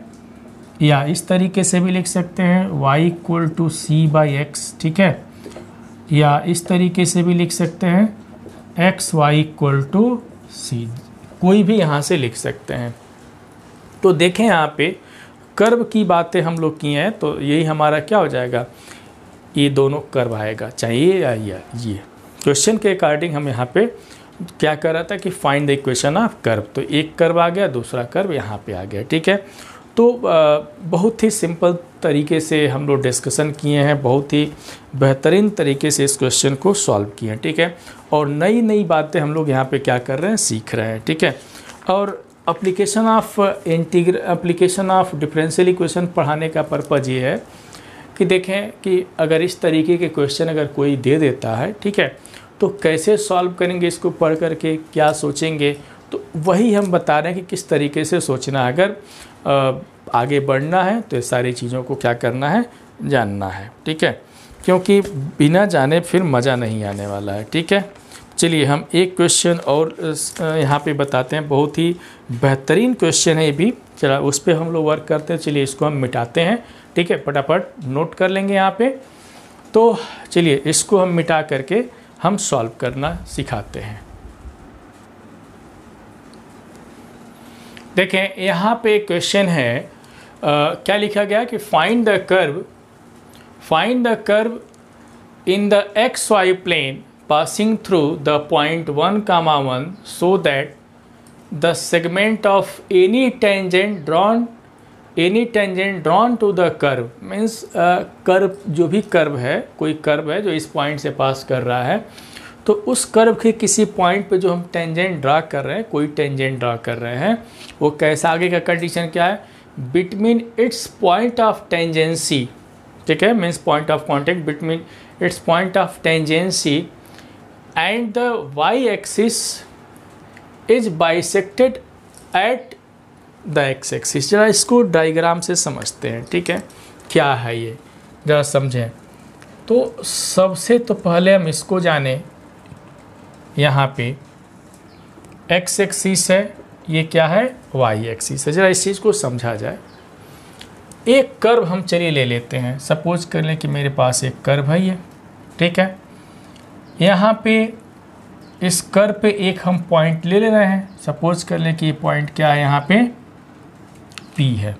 या इस तरीके से भी लिख सकते हैं y equal to c by x, ठीक है, या इस तरीके से भी लिख सकते हैं x y equal to c, कोई भी यहाँ से लिख सकते हैं। तो देखें यहाँ पे कर्व की बातें हम लोग की हैं, तो यही हमारा क्या हो जाएगा, ये दोनों कर्व आएगा, चाहिए या ये क्वेश्चन के अकॉर्डिंग हम यहाँ पे क्या कर रहा था कि find the equation of curve, तो एक कर्व आ गया, दूसरा कर्व यहाँ पे आ गया, ठीक है। तो बहुत ही सिंपल तरीके से हम लोग डिस्कशन किए हैं, बहुत ही बेहतरीन तरीके से इस क्वेश्चन को सॉल्व किए हैं, ठीक है। और नई नई बातें हम लोग यहाँ पे क्या कर रहे हैं, सीख रहे हैं, ठीक है। और एप्लीकेशन ऑफ डिफरेंशियल इक्वेशन पढ़ाने का पर्पज़ ये है कि देखें कि अगर इस तरीके के क्वेश्चन अगर कोई दे देता है, ठीक है, तो कैसे सॉल्व करेंगे, इसको पढ़ करके क्या सोचेंगे, तो वही हम बता रहे हैं कि किस तरीके से सोचना है। अगर आगे बढ़ना है तो ये सारी चीज़ों को क्या करना है, जानना है, ठीक है, क्योंकि बिना जाने फिर मज़ा नहीं आने वाला है, ठीक है। चलिए हम एक क्वेश्चन और यहाँ पे बताते हैं, बहुत ही बेहतरीन क्वेश्चन है ये भी, चला उस पर हम लोग वर्क करते हैं। चलिए इसको हम मिटाते हैं, ठीक है, फटाफट नोट कर लेंगे यहाँ पे। तो चलिए इसको हम मिटा करके हम सॉल्व करना सिखाते हैं। देखें यहाँ पे क्वेश्चन है, क्या लिखा गया कि find the curve in the x y plane passing through the point 1, 1 so that the segment of any tangent drawn to the curve means curve, जो भी कर्व है, कोई कर्व है जो इस पॉइंट से पास कर रहा है, तो उस कर्व के किसी पॉइंट पे जो हम टेंजेंट ड्रा कर रहे हैं, कोई टेंजेंट ड्रा कर रहे हैं, वो कैसा, आगे का कंडीशन क्या है, between its point of tangency, ठीक है, means point of contact between its point of tangency and the y axis is bisected at the x axis. जरा इसको डायग्राम से समझते हैं, ठीक है, क्या है ये जरा समझें। तो सबसे तो पहले हम इसको जाने, यहाँ पे एक्स एक्सिस है, ये क्या है, वाई एक्सिस है। जरा इस चीज़ को समझा जाए। एक कर्व हम चलिए ले लेते हैं, सपोज कर लें कि मेरे पास एक कर्व है ये, ठीक है, यहाँ पे इस कर्व पे एक हम पॉइंट ले रहे हैं, सपोज कर लें कि ये पॉइंट क्या है, यहाँ पे P है,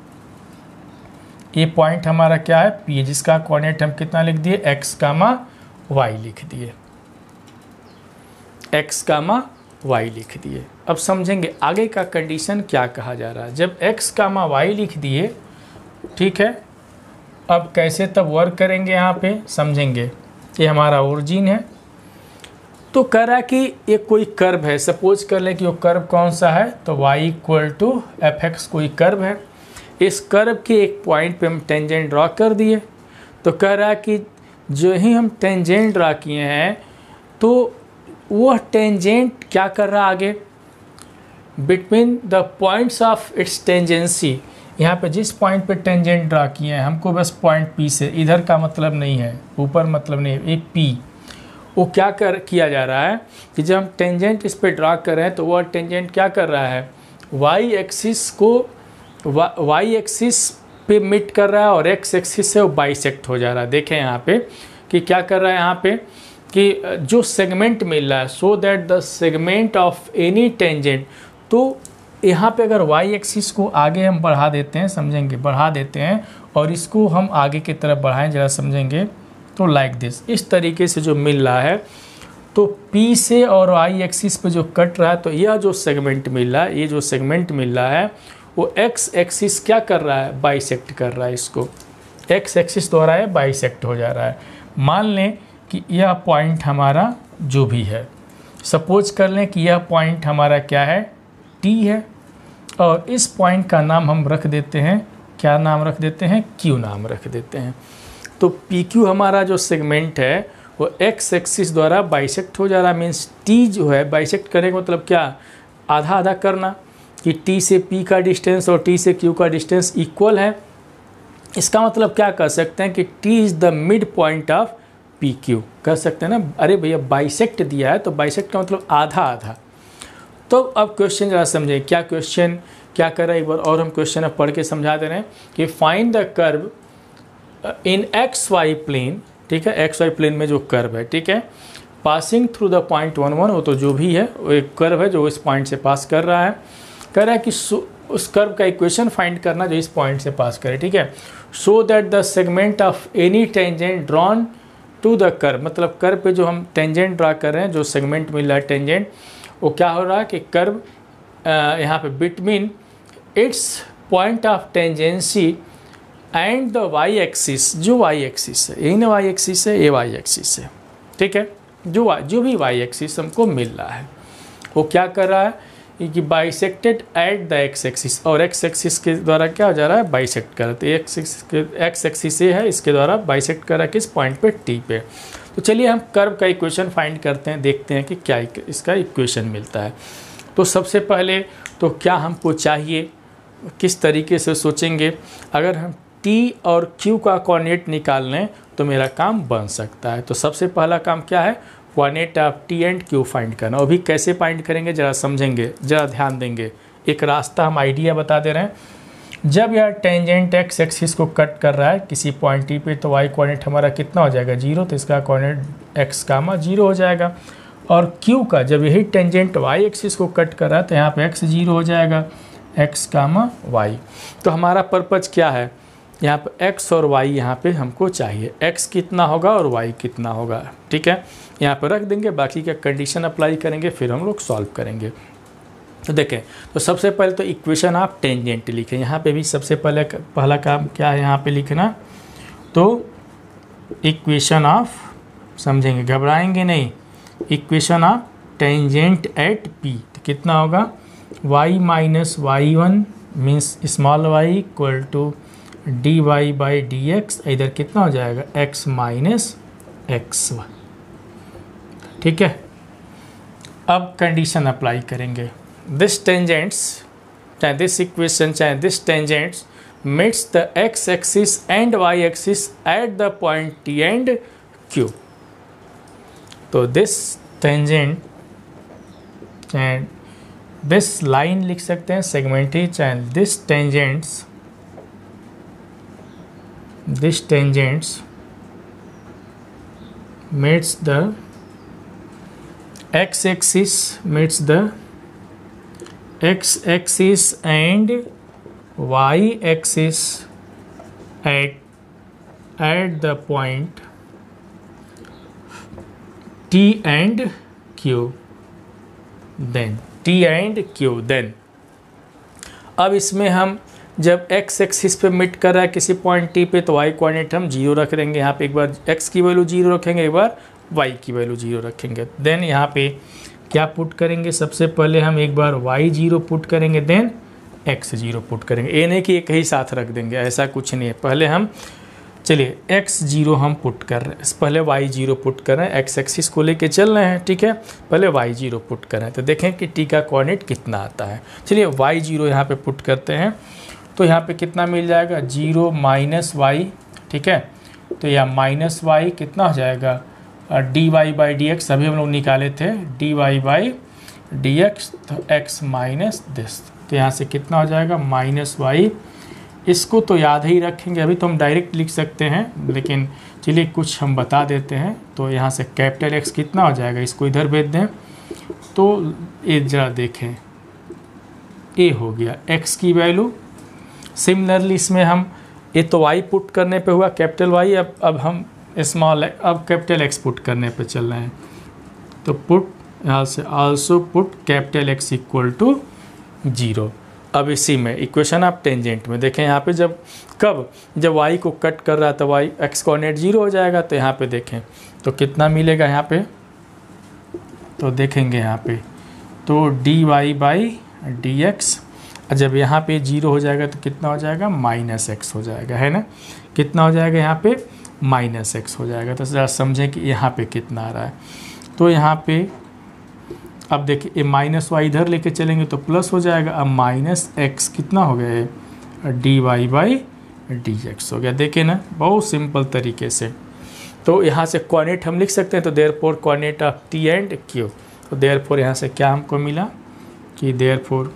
ये पॉइंट हमारा क्या है, P है, जिसका कोऑर्डिनेट हम कितना लिख दिए, x, y लिख दिए, x, y लिख दिए। अब समझेंगे आगे का कंडीशन क्या कहा जा रहा है। जब x, y लिख दिए, ठीक है, अब कैसे तब वर्क करेंगे यहाँ पे समझेंगे। ये हमारा ओरिजिन है, तो कह रहा है कि ये कोई कर्व है, सपोज कर लें कि वो कर्व कौन सा है, तो y इक्वल टू fx कोई कर्व है। इस कर्व के एक पॉइंट पे हम टेंजेंट ड्रॉ कर दिए, तो कह रहा है कि जो ही हम टेंजेंट ड्रॉ किए हैं तो वो टेंजेंट क्या कर रहा है आगे, between the points of its tangency, यहाँ पे जिस पॉइंट पे टेंजेंट ड्रा किए हैं, हमको बस पॉइंट P से, इधर का मतलब नहीं है, ऊपर मतलब नहीं है, एक P, वो क्या किया जा रहा है कि जब हम टेंजेंट इस पे ड्रा कर रहे हैं तो वह टेंजेंट क्या कर रहा है, वाई एक्सिस को वाई एक्सिस पे मिट कर रहा है और एक्स एक्सिस से वो बाइसेक्ट हो जा रहा है। देखें यहाँ पे कि क्या कर रहा है, यहाँ पे कि जो सेगमेंट मिल रहा है, so that the segment of any tangent, तो यहाँ पे अगर वाई एक्सिस को आगे हम बढ़ा देते हैं, समझेंगे, बढ़ा देते हैं और इसको हम आगे की तरफ बढ़ाएं, जरा समझेंगे, तो लाइक दिस, इस तरीके से जो मिल रहा है, तो P से और वाई एक्सिस पे जो कट रहा है, तो यह जो सेगमेंट मिल रहा है, ये जो सेगमेंट मिल रहा है वो एक्स एक्सिस क्या कर रहा है, बाइसेक्ट कर रहा है, इसको एक्स एक्सिस द्वारा है बाइसेक्ट हो जा रहा है। मान लें कि यह पॉइंट हमारा जो भी है, सपोज कर लें कि यह पॉइंट हमारा क्या है, T है, और इस पॉइंट का नाम हम रख देते हैं, क्या नाम रख देते हैं, Q नाम रख देते हैं। तो PQ हमारा जो सेगमेंट है वो एक्स एक्सिस द्वारा बाइसेक्ट हो जा रहा है, मीन्स T जो है बाइसेक्ट करने का मतलब क्या, आधा आधा करना, कि T से P का डिस्टेंस और T से Q का डिस्टेंस इक्वल है। इसका मतलब क्या कर सकते हैं कि T is the mid point of PQ, कर सकते हैं ना। अरे भैया बाइसेक्ट दिया है तो बाइसेक्ट का मतलब आधा आधा। तो अब क्वेश्चन जरा समझें, क्या क्वेश्चन क्या कर रहा है, एक बार और हम क्वेश्चन अब पढ़ के समझा दे रहे हैं कि find the curve in x y plane, ठीक है, एक्स वाई प्लेन में जो कर्व है, ठीक है, पासिंग थ्रू द पॉइंट 1 1, वो तो जो भी है वो एक कर्व है जो इस पॉइंट से पास कर रहा है। कह रहा है कि उस कर्व का इक्वेशन फाइंड करना जो इस पॉइंट से पास करे, ठीक है, so that the segment of any tangent drawn to the curve, मतलब कर्व पे जो हम टेंजेंट ड्रा कर रहे हैं, जो सेगमेंट मिल रहा है टेंजेंट, वो क्या हो रहा है कि कर्व यहाँ पे between its point of tangency and the y axis, जो वाई एक्सिस है, यही ना वाई एक्सिस है, ये वाई एक्सिस है, ठीक है, जो भी वाई एक्सिस हमको मिल रहा है वो क्या कर रहा है कि bisected at the x axis, और एक्स एक्सिस के द्वारा क्या हो जा रहा है, बाइसेक्ट कर रहा है। एक्स एक्सिस ये है, इसके द्वारा बाइसेक्ट कर रहा है किस पॉइंट पे, टी पे। तो चलिए हम कर्व का इक्वेशन फाइंड करते हैं, देखते हैं कि क्या इसका इक्वेशन मिलता है। तो सबसे पहले तो क्या हमको चाहिए, किस तरीके से सोचेंगे, अगर हम T और Q का कोऑर्डिनेट निकाल लें तो मेरा काम बन सकता है। तो सबसे पहला काम क्या है, coordinate of T and Q find करना। और भी कैसे फाइंड करेंगे जरा समझेंगे, जरा ध्यान देंगे। एक रास्ता हम आइडिया बता दे रहे हैं। जब यह टेंजेंट एक्स एक्सिस को कट कर रहा है किसी पॉइंट T पे, तो y कोऑर्डिनेट हमारा कितना हो जाएगा, 0, तो इसका कोऑर्डिनेट x कामा 0 हो जाएगा। और Q का जब यही टेंजेंट y एक्सिस को कट कर रहा है तो यहाँ पे x 0 हो जाएगा, x कामा y। तो हमारा पर्पज क्या है, यहाँ पे x और y यहाँ पे हमको चाहिए, x कितना होगा और y कितना होगा, ठीक है, यहाँ पर रख देंगे, बाकी का कंडीशन अप्लाई करेंगे, फिर हम लोग सॉल्व करेंगे। तो देखें, तो सबसे पहले तो इक्वेशन ऑफ टेंजेंट लिखें। यहाँ पे भी सबसे पहला काम क्या है यहाँ पे लिखना, तो इक्वेशन ऑफ, समझेंगे, घबराएंगे नहीं, equation of tangent at p, तो कितना होगा y minus y one means small y equal to d y by d x, इधर कितना हो जाएगा x माइनस एक्स। ठीक है, अब कंडीशन अप्लाई करेंगे। दिस टेंजेंट्स, चाहे दिस इक्वेशन चाहे this tangents meets the x axis and y axis at the point T and Q। तो this tangent and this line लिख सकते हैं segmented, चाहे this tangents meets the x axis and y axis at the point T and Q, then अब इसमें हम जब x axis पे मिट कर रहा है किसी पॉइंट T पे, तो y कोऑर्डिनेट हम 0 रख देंगे। यहाँ पे एक बार x की वैल्यू 0 रखेंगे, एक बार y की वैल्यू 0 रखेंगे। देन यहाँ पे क्या पुट करेंगे, सबसे पहले हम एक बार y 0 पुट करेंगे, देन x 0 पुट करेंगे। ये नहीं कि एक ही साथ रख देंगे, ऐसा कुछ नहीं है। पहले हम चलिए x 0 हम पुट कर रहे हैं, पहले y 0 पुट कर रहे हैं, x एक्सिस को लेके चल रहे हैं। ठीक है, पहले y 0 पुट कर रहे हैं, तो देखें कि t का कोऑर्डिनेट कितना आता है। चलिए y 0 यहाँ पे पुट करते हैं, तो यहाँ पे कितना मिल जाएगा 0 माइनस वाई। ठीक है, तो यह माइनस वाई कितना हो जाएगा d y by d x, अभी हम लोग निकाले थे d y by d x, तो x माइनस दिस, तो यहाँ से कितना हो जाएगा माइनस वाई। इसको तो याद ही रखेंगे, अभी तो हम डायरेक्ट लिख सकते हैं, लेकिन चलिए कुछ हम बता देते हैं। तो यहाँ से कैपिटल X कितना हो जाएगा, इसको इधर भेज दें, तो ये जरा देखें, ये हो गया x की वैल्यू। सिमिलरली इसमें हम ये तो y पुट करने पे हुआ कैपिटल Y, अब हम स्मॉल अब कैपिटल X पुट करने पे चल रहे हैं, तो पुट यहाँ से also put capital X equal to 0। अब इसी में इक्वेशन ऑफ टेंजेंट में देखें, यहाँ पे जब y को कट कर रहा है तो y x कोऑर्डिनेट 0 हो जाएगा। तो यहाँ पे देखें तो कितना मिलेगा, यहाँ पे तो देखेंगे यहाँ पे तो d y by d x, जब यहाँ पे 0 हो जाएगा तो कितना हो जाएगा माइनस एक्स हो जाएगा, है ना। कितना हो जाएगा यहाँ पे माइनस एक्स हो जाएगा। तो ज़रा समझें कि यहाँ पे कितना आ रहा है, तो यहाँ पे अब देखिए ये माइनस वाई इधर लेके चलेंगे तो प्लस हो जाएगा। अब माइनस एक्स कितना हो गया है d y by d x हो गया। देखिए ना, बहुत सिंपल तरीके से। तो यहाँ से कोऑर्डिनेट हम लिख सकते हैं, तो therefore coordinate of t and q, तो देयरफॉर यहाँ से क्या हमको मिला कि देयरफॉर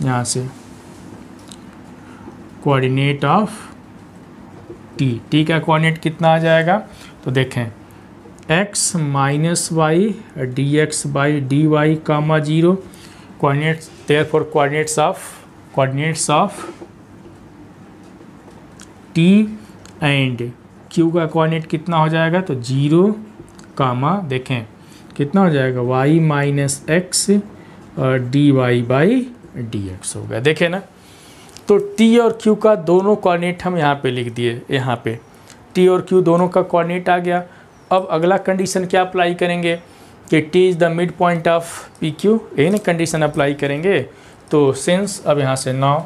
यहाँ से कोऑर्डिनेट ऑफ टी का कोऑर्डिनेट कितना आ जाएगा, तो देखें x minus y d x by d y comma 0, coordinates therefore coordinates of t and q का कोऑर्डिनेट कितना हो जाएगा, तो 0 कामा देखें कितना हो जाएगा y minus x d y by d x हो गया। देखें ना, तो t और q का दोनों कोऑर्डिनेट हम यहाँ पे लिख दिए, यहाँ पे t और q दोनों का कोऑर्डिनेट आ गया। अब अगला कंडीशन क्या अप्लाई करेंगे कि t is the mid point of p Q, यही ना कंडीशन अप्लाई करेंगे। तो सिंस अब यहाँ से 9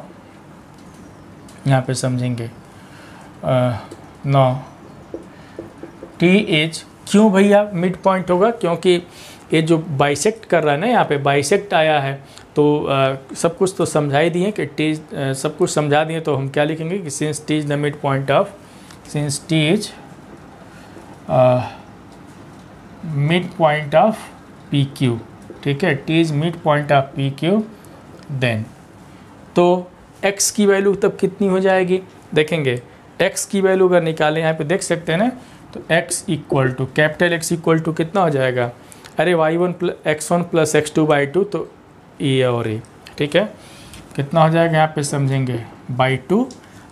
यहाँ पे समझेंगे 9 t इज क्यों भैया मिड पॉइंट होगा, क्योंकि ये जो बाइसेक्ट कर रहा है ना, यहाँ पे बाइसेक्ट आया है, तो सब कुछ तो समझा ही दिए कि टी सब कुछ समझा दिए। तो हम क्या लिखेंगे कि since t is the mid point of, since t is mid point of p q, ठीक है, t is mid point of p q, then तो x की वैल्यू तब कितनी हो जाएगी, देखेंगे x की वैल्यू अगर निकालें यहाँ पे देख सकते हैं ना, तो x equal to capital X equal to कितना हो जाएगा, अरे x1 प्लस x2 बाई 2, तो ये और ये, ठीक है, कितना हो जाएगा यहाँ पे समझेंगे बाई 2,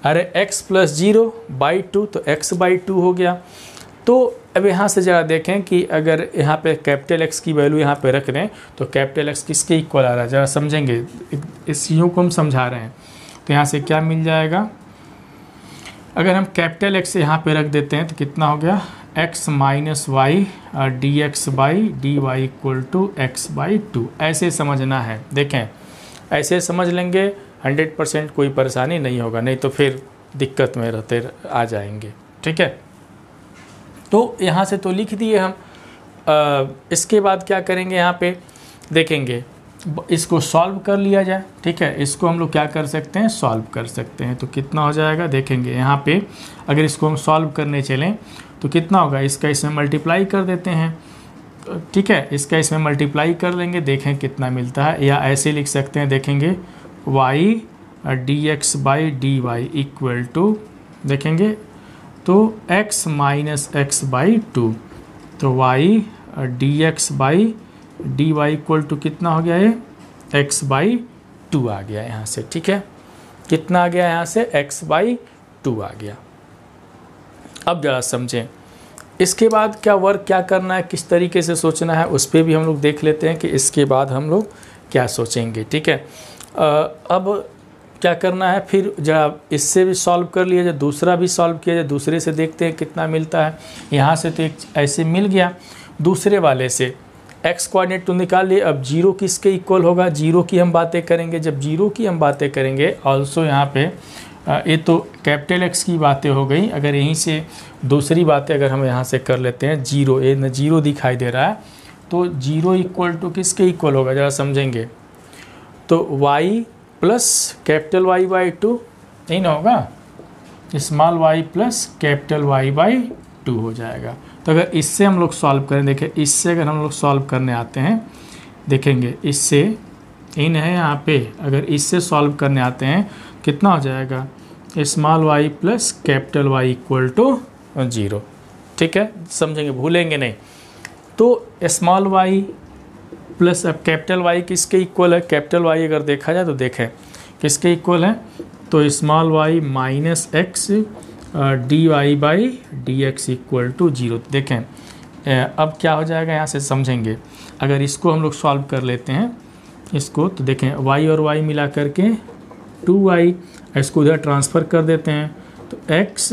अरे x प्लस 0 बाई 2, तो x बाई 2 हो गया। तो अब यहाँ से ज़रा देखें कि अगर यहाँ पे कैपिटल X की वैल्यू यहाँ पे रख दें तो कैपिटल X किसके इक्वल आ रहा है, ज़रा समझेंगे, इस यूँ को हम समझा रहे हैं। तो यहाँ से क्या मिल जाएगा, अगर हम कैपिटल X यहाँ पे रख देते हैं तो कितना हो गया x minus y d x by d y equal to x by two, ऐसे समझना है। देखें ऐसे समझ लेंगे 100% कोई परेशानी नहीं होगा, नहीं तो फिर दिक्कत में रहते आ जाएंगे। ठीक है, तो यहाँ से तो लिख दिए हम। इसके बाद क्या करेंगे, यहाँ पे देखेंगे इसको सॉल्व कर लिया जाए। ठीक है, इसको हम लोग क्या कर सकते हैं, सॉल्व कर सकते हैं। तो कितना हो जाएगा, देखेंगे यहाँ पे अगर इसको हम सॉल्व करने चलें तो कितना होगा, इसका इसमें मल्टीप्लाई कर देते हैं। ठीक है, इसका इसमें मल्टीप्लाई कर लेंगे, देखें कितना मिलता है। या ऐसे लिख सकते हैं, देखेंगे y d x by d y equal to, देखेंगे तो x minus x by two, तो y d x by d y equal to कितना हो गया, ये x बाई टू आ गया यहाँ से। ठीक है, कितना आ गया यहाँ से, x बाई टू आ गया। अब ज़रा समझें इसके बाद क्या वर्क क्या करना है, किस तरीके से सोचना है, उस पर भी हम लोग देख लेते हैं कि इसके बाद हम लोग क्या सोचेंगे। ठीक है, अब क्या करना है, फिर जरा इससे भी सॉल्व कर लिया जाए, दूसरा भी सॉल्व किया जाए, दूसरे से देखते हैं कितना मिलता है। यहाँ से तो एक ऐसे मिल गया, दूसरे वाले से एक्स कोऑर्डिनेट तो निकाल लिए। अब जीरो किसके इक्वल होगा, जीरो की हम बातें करेंगे। जब जीरो की हम बातें करेंगे ऑल्सो यहाँ पे ये तो कैपिटल एक्स की बातें हो गई। अगर यहीं से दूसरी बातें अगर हम यहाँ से कर लेते हैं, जीरो, ये न जीरो दिखाई दे रहा है, तो जीरो इक्वल टू किसके इक्वल होगा, ज़रा समझेंगे तो y plus capital y by two, नहीं ना होगा, small y plus capital y by two हो जाएगा। तो अगर इससे हम लोग सॉल्व करें, देखें इससे अगर हम लोग सॉल्व करने आते हैं, देखेंगे इससे इन है यहाँ पे, अगर इससे सॉल्व करने आते हैं कितना हो जाएगा, small y plus capital y equal to zero. ठीक है, समझेंगे, भूलेंगे नहीं। तो स्मॉल वाई प्लस अब कैपिटल वाई किसके इक्वल है, कैपिटल वाई अगर देखा जाए तो देखें किसके इक्वल है, तो small y minus x d y by d x equal to zero. देखें अब क्या हो जाएगा, यहाँ से समझेंगे। अगर इसको हम लोग सॉल्व कर लेते हैं इसको, तो देखें y और y मिला करके 2y, इसको उधर ट्रांसफ़र कर देते हैं तो x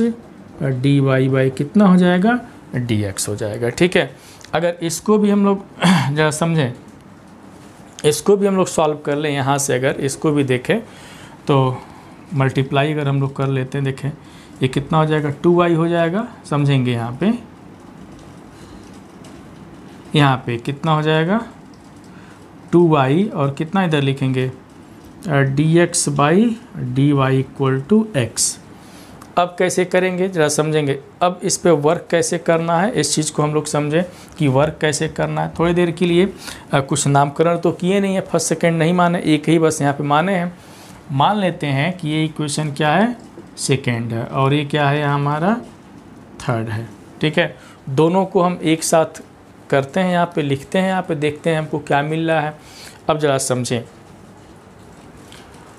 डी वाई बाई कितना हो जाएगा, dx हो जाएगा। ठीक है, अगर इसको भी हम लोग जरा समझें, इसको भी हम लोग सॉल्व कर लें, यहाँ से अगर इसको भी देखें तो मल्टीप्लाई अगर हम लोग कर लेते हैं, देखें ये कितना हो जाएगा, 2y हो जाएगा। समझेंगे यहाँ पे कितना हो जाएगा, 2y और कितना इधर लिखेंगे dx by d y equal to x. अब कैसे करेंगे ज़रा समझेंगे। अब इस पे वर्क कैसे करना है, इस चीज़ को हम लोग समझें कि वर्क कैसे करना है। थोड़ी देर के लिए कुछ नामकरण तो किए नहीं है, फर्स्ट सेकंड नहीं माने, एक ही बस यहाँ पे माने हैं। मान लेते हैं कि ये इक्वेशन क्या है, सेकेंड है, और ये क्या है हमारा, थर्ड है। ठीक है, दोनों को हम एक साथ करते हैं, यहाँ पे लिखते हैं, यहाँ पे देखते हैं हमको क्या मिल रहा है। अब ज़रा समझें,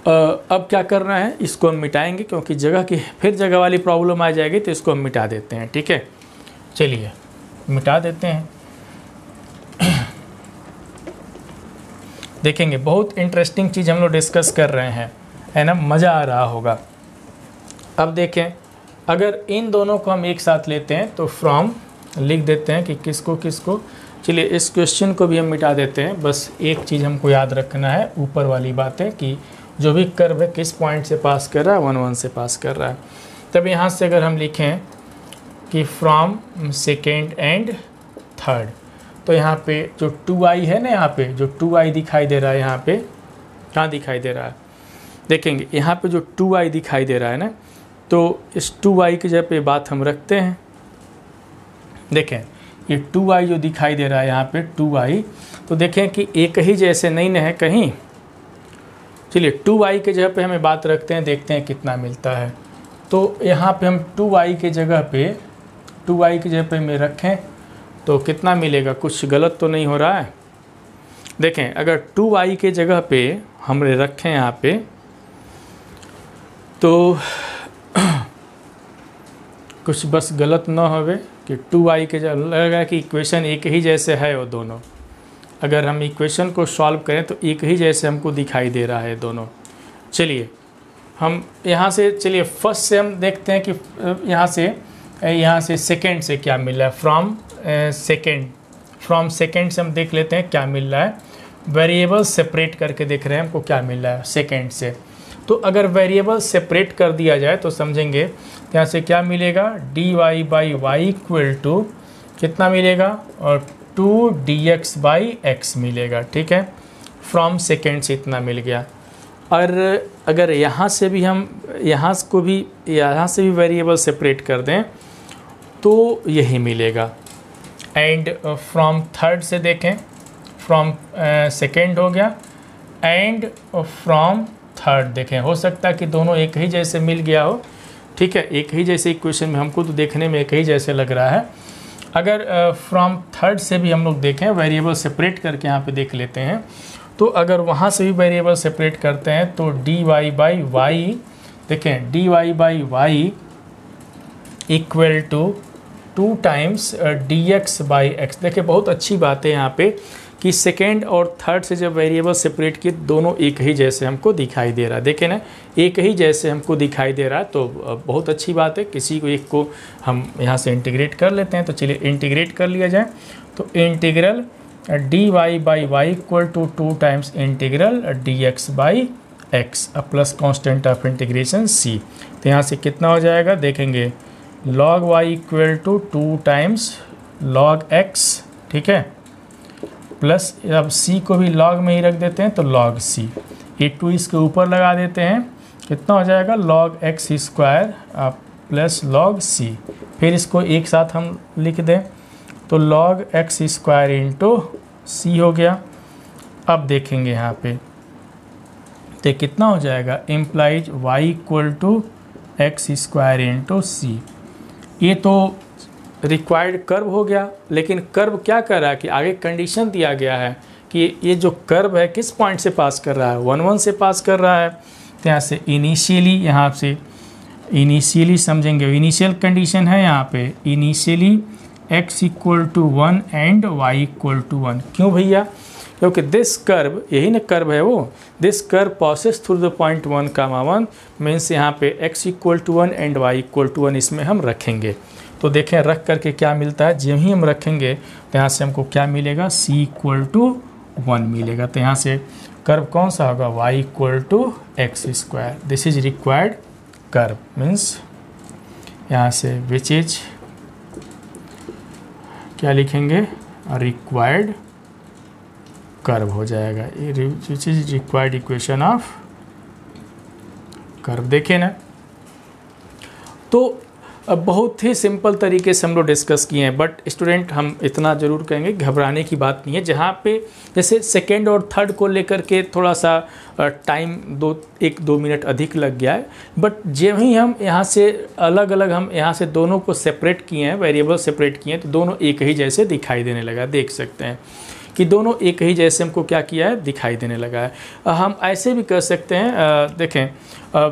अब क्या करना है, इसको हम मिटाएंगे क्योंकि जगह की फिर जगह वाली प्रॉब्लम आ जाएगी, तो इसको हम मिटा देते हैं। ठीक है, चलिए मिटा देते हैं। देखेंगे बहुत इंटरेस्टिंग चीज़ हम लोग डिस्कस कर रहे हैं, है ना, मज़ा आ रहा होगा। अब देखें, अगर इन दोनों को हम एक साथ लेते हैं तो फ्रॉम लिख देते हैं कि किसको किसको। चलिए इस क्वेश्चन को भी हम मिटा देते हैं। बस एक चीज़ हमको याद रखना है, ऊपर वाली बात है कि जो भी कर्व है किस पॉइंट से पास कर रहा है, 1 1 से पास कर रहा है। तब यहाँ से अगर हम लिखें कि फ्रॉम सेकेंड एंड थर्ड, तो यहाँ पे जो 2i है ना, यहाँ पे जो 2i दिखाई दे रहा है, यहाँ पे कहाँ दिखाई दे रहा है, देखेंगे यहाँ पे जो 2i दिखाई दे रहा है ना, तो इस 2i की जगह पे बात हम रखते हैं। देखें ये 2i जो दिखाई दे रहा है यहाँ पे 2i, तो देखें कि एक ही जैसे नहीं है कहीं। चलिए 2i के जगह पे हमें बात रखते हैं, देखते हैं कितना मिलता है। तो यहाँ पे हम 2i के जगह पे में रखें तो कितना मिलेगा, कुछ गलत तो नहीं हो रहा है। देखें अगर 2i के जगह पे हम रखें यहाँ पे, तो कुछ बस गलत ना होवे कि 2i के जगह लगेगा कि इक्वेशन एक ही जैसे है वो दोनों। अगर हम इक्वेशन को सॉल्व करें तो एक ही जैसे हमको दिखाई दे रहा है दोनों। चलिए हम यहाँ से, चलिए फर्स्ट से हम देखते हैं कि यहाँ से यहाँ से सेकेंड से क्या मिल रहा है, फ्रॉम सेकेंड से हम देख लेते हैं क्या मिल रहा है। वेरिएबल सेपरेट करके देख रहे हैं हमको क्या मिल रहा है सेकेंड से। तो अगर वेरिएबल सेपरेट कर दिया जाए तो समझेंगे यहाँ से क्या मिलेगा, d y by y equal to कितना मिलेगा, और 2 dx बाई एक्स मिलेगा। ठीक है, फ्रॉम सेकेंड से इतना मिल गया। और अगर यहाँ से भी हम यहाँ से भी वेरिएबल सेपरेट कर दें तो यही मिलेगा। एंड फ्रॉम थर्ड से देखें, फ्रॉम सेकेंड हो गया, एंड फ्रॉम थर्ड देखें, हो सकता है कि दोनों एक ही जैसे मिल गया हो। ठीक है, एक ही जैसे इक्वेशन में हमको तो देखने में एक ही जैसे लग रहा है। अगर फ्रॉम थर्ड से भी हम लोग देखें, वेरिएबल सेपरेट करके यहाँ पे देख लेते हैं, तो अगर वहाँ से भी वेरिएबल सेपरेट करते हैं तो डी वाई बाई वाई, देखें d y by y equal to 2 times dx by x. देखिए बहुत अच्छी बात है यहाँ पे कि सेकेंड और थर्ड से जब वेरिएबल सेपरेट किए दोनों एक ही जैसे हमको दिखाई दे रहा है। देखें ना, एक ही जैसे हमको दिखाई दे रहा है, तो बहुत अच्छी बात है। किसी को एक को हम यहाँ से इंटीग्रेट कर लेते हैं, तो चलिए इंटीग्रेट कर लिया जाए। तो integral d y by y equal to 2 times integral dx by x plus constant of integration c। तो यहाँ से कितना हो जाएगा, देखेंगे log y equal to 2 times log x। ठीक है, प्लस अब c को भी log में ही रख देते हैं तो log c, ये 2 इसके ऊपर लगा देते हैं, कितना हो जाएगा log x square plus log c। फिर इसको एक साथ हम लिख दें तो log x square into c हो गया। अब देखेंगे यहाँ पे तो कितना हो जाएगा, implies y equal to x square into c। ये तो रिक्वायर्ड कर्व हो गया, लेकिन कर्व क्या कर रहा है कि आगे कंडीशन दिया गया है कि ये जो कर्व है किस पॉइंट से पास कर रहा है, 1 1 से पास कर रहा है। तो यहाँ से इनिशियली, यहाँ से इनिशियली समझेंगे, इनिशियल कंडीशन है यहाँ पे initially x equal to 1 and y equal to 1। क्यों भैया, क्योंकि दिस कर्व, यही ना कर्व है वो, this curve passes through the point 1 comma 1 means यहाँ पे x equal to 1 and y equal to 1 इसमें हम रखेंगे। तो देखें रख करके क्या मिलता है, जब ही हम रखेंगे तो यहाँ से हमको क्या मिलेगा, c इक्वल टू 1 मिलेगा। तो यहाँ से कर्व कौन सा होगा, y equal to x square. This is required curve means यहाँ से विच इज क्या लिखेंगे, रिक्वायर्ड कर्व हो जाएगा, which is required equation of curve. देखें ना, तो अब बहुत ही सिंपल तरीके से हम लोग डिस्कस किए हैं, बट स्टूडेंट हम इतना ज़रूर कहेंगे घबराने की बात नहीं है। जहाँ पे जैसे सेकेंड और थर्ड को लेकर के थोड़ा सा टाइम 1-2 मिनट अधिक लग गया है, बट जब ही हम यहाँ से अलग अलग हम यहाँ से दोनों को सेपरेट किए हैं, वेरिएबल सेपरेट किए हैं, तो दोनों एक ही जैसे दिखाई देने लगा। देख सकते हैं कि दोनों एक ही जैसे हमको क्या किया है, दिखाई देने लगा है। हम ऐसे भी कर सकते हैं, देखें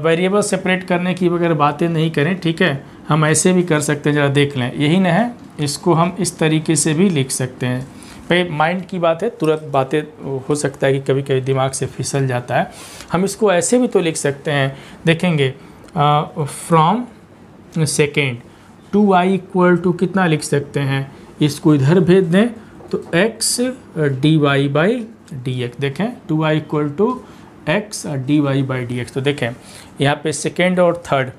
वेरिएबल सेपरेट करने की अगर बातें नहीं करें, ठीक है, हम ऐसे भी कर सकते हैं, ज़रा देख लें, यही ना है, इसको हम इस तरीके से भी लिख सकते हैं। भाई माइंड की बात है, तुरंत बातें हो सकता है कि कभी कभी दिमाग से फिसल जाता है। हम इसको ऐसे भी तो लिख सकते हैं, देखेंगे from second two y equal to कितना लिख सकते हैं, इसको इधर भेज दें तो x dy by d x. देखें 2y equal to x dy by d x. तो देखें यहाँ पे सेकेंड और थर्ड,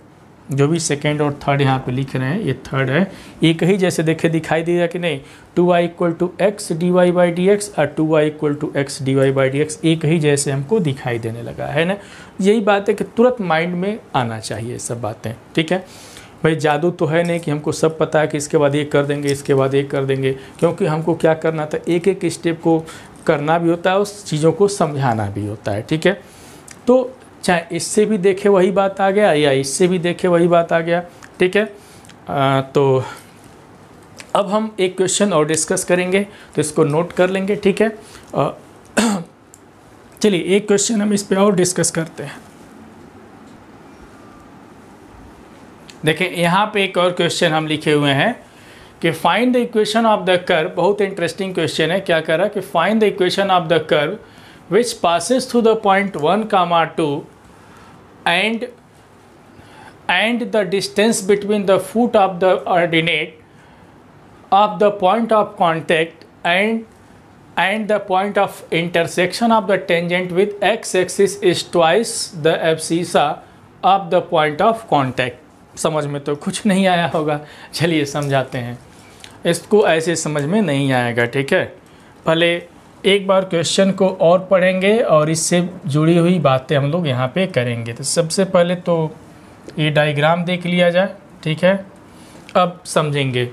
जो भी सेकेंड और थर्ड यहाँ पे लिख रहे हैं, ये थर्ड है, एक ही जैसे देखे दिखाई दे रहा कि नहीं, 2y equal to x d y by d x और 2y equal to x d y by d x एक ही जैसे हमको दिखाई देने लगा है ना। यही बात है कि तुरंत माइंड में आना चाहिए सब बातें, ठीक है भाई। जादू तो है नहीं कि हमको सब पता है कि इसके बाद ये कर देंगे, इसके बाद ये कर देंगे, क्योंकि हमको क्या करना था, एक एक स्टेप को करना भी होता है, उस चीज़ों को समझाना भी होता है, ठीक है। तो चाहे इससे भी देखे वही बात आ गया या इससे भी देखे वही बात आ गया, ठीक है। तो अब हम एक क्वेश्चन और डिस्कस करेंगे, तो इसको नोट कर लेंगे, ठीक है। चलिए एक क्वेश्चन हम इस पे और डिस्कस करते हैं। देखें यहाँ पे एक और क्वेश्चन हम लिखे हुए हैं कि find the equation of the curve. बहुत इंटरेस्टिंग क्वेश्चन है। क्या कह रहा है कि find the equation of the curve which passes through the point 1, 2 and and the distance between the foot of the ordinate of the point of contact and the point of intersection of the tangent with x-axis is twice the abscissa of the point of contact। समझ में तो कुछ नहीं आया होगा, चलिए समझाते हैं। इसको ऐसे समझ में नहीं आएगा, ठीक है। पहले एक बार क्वेश्चन को और पढ़ेंगे और इससे जुड़ी हुई बातें हम लोग यहाँ पे करेंगे। तो सबसे पहले तो ये डायग्राम देख लिया जाए, ठीक है। अब समझेंगे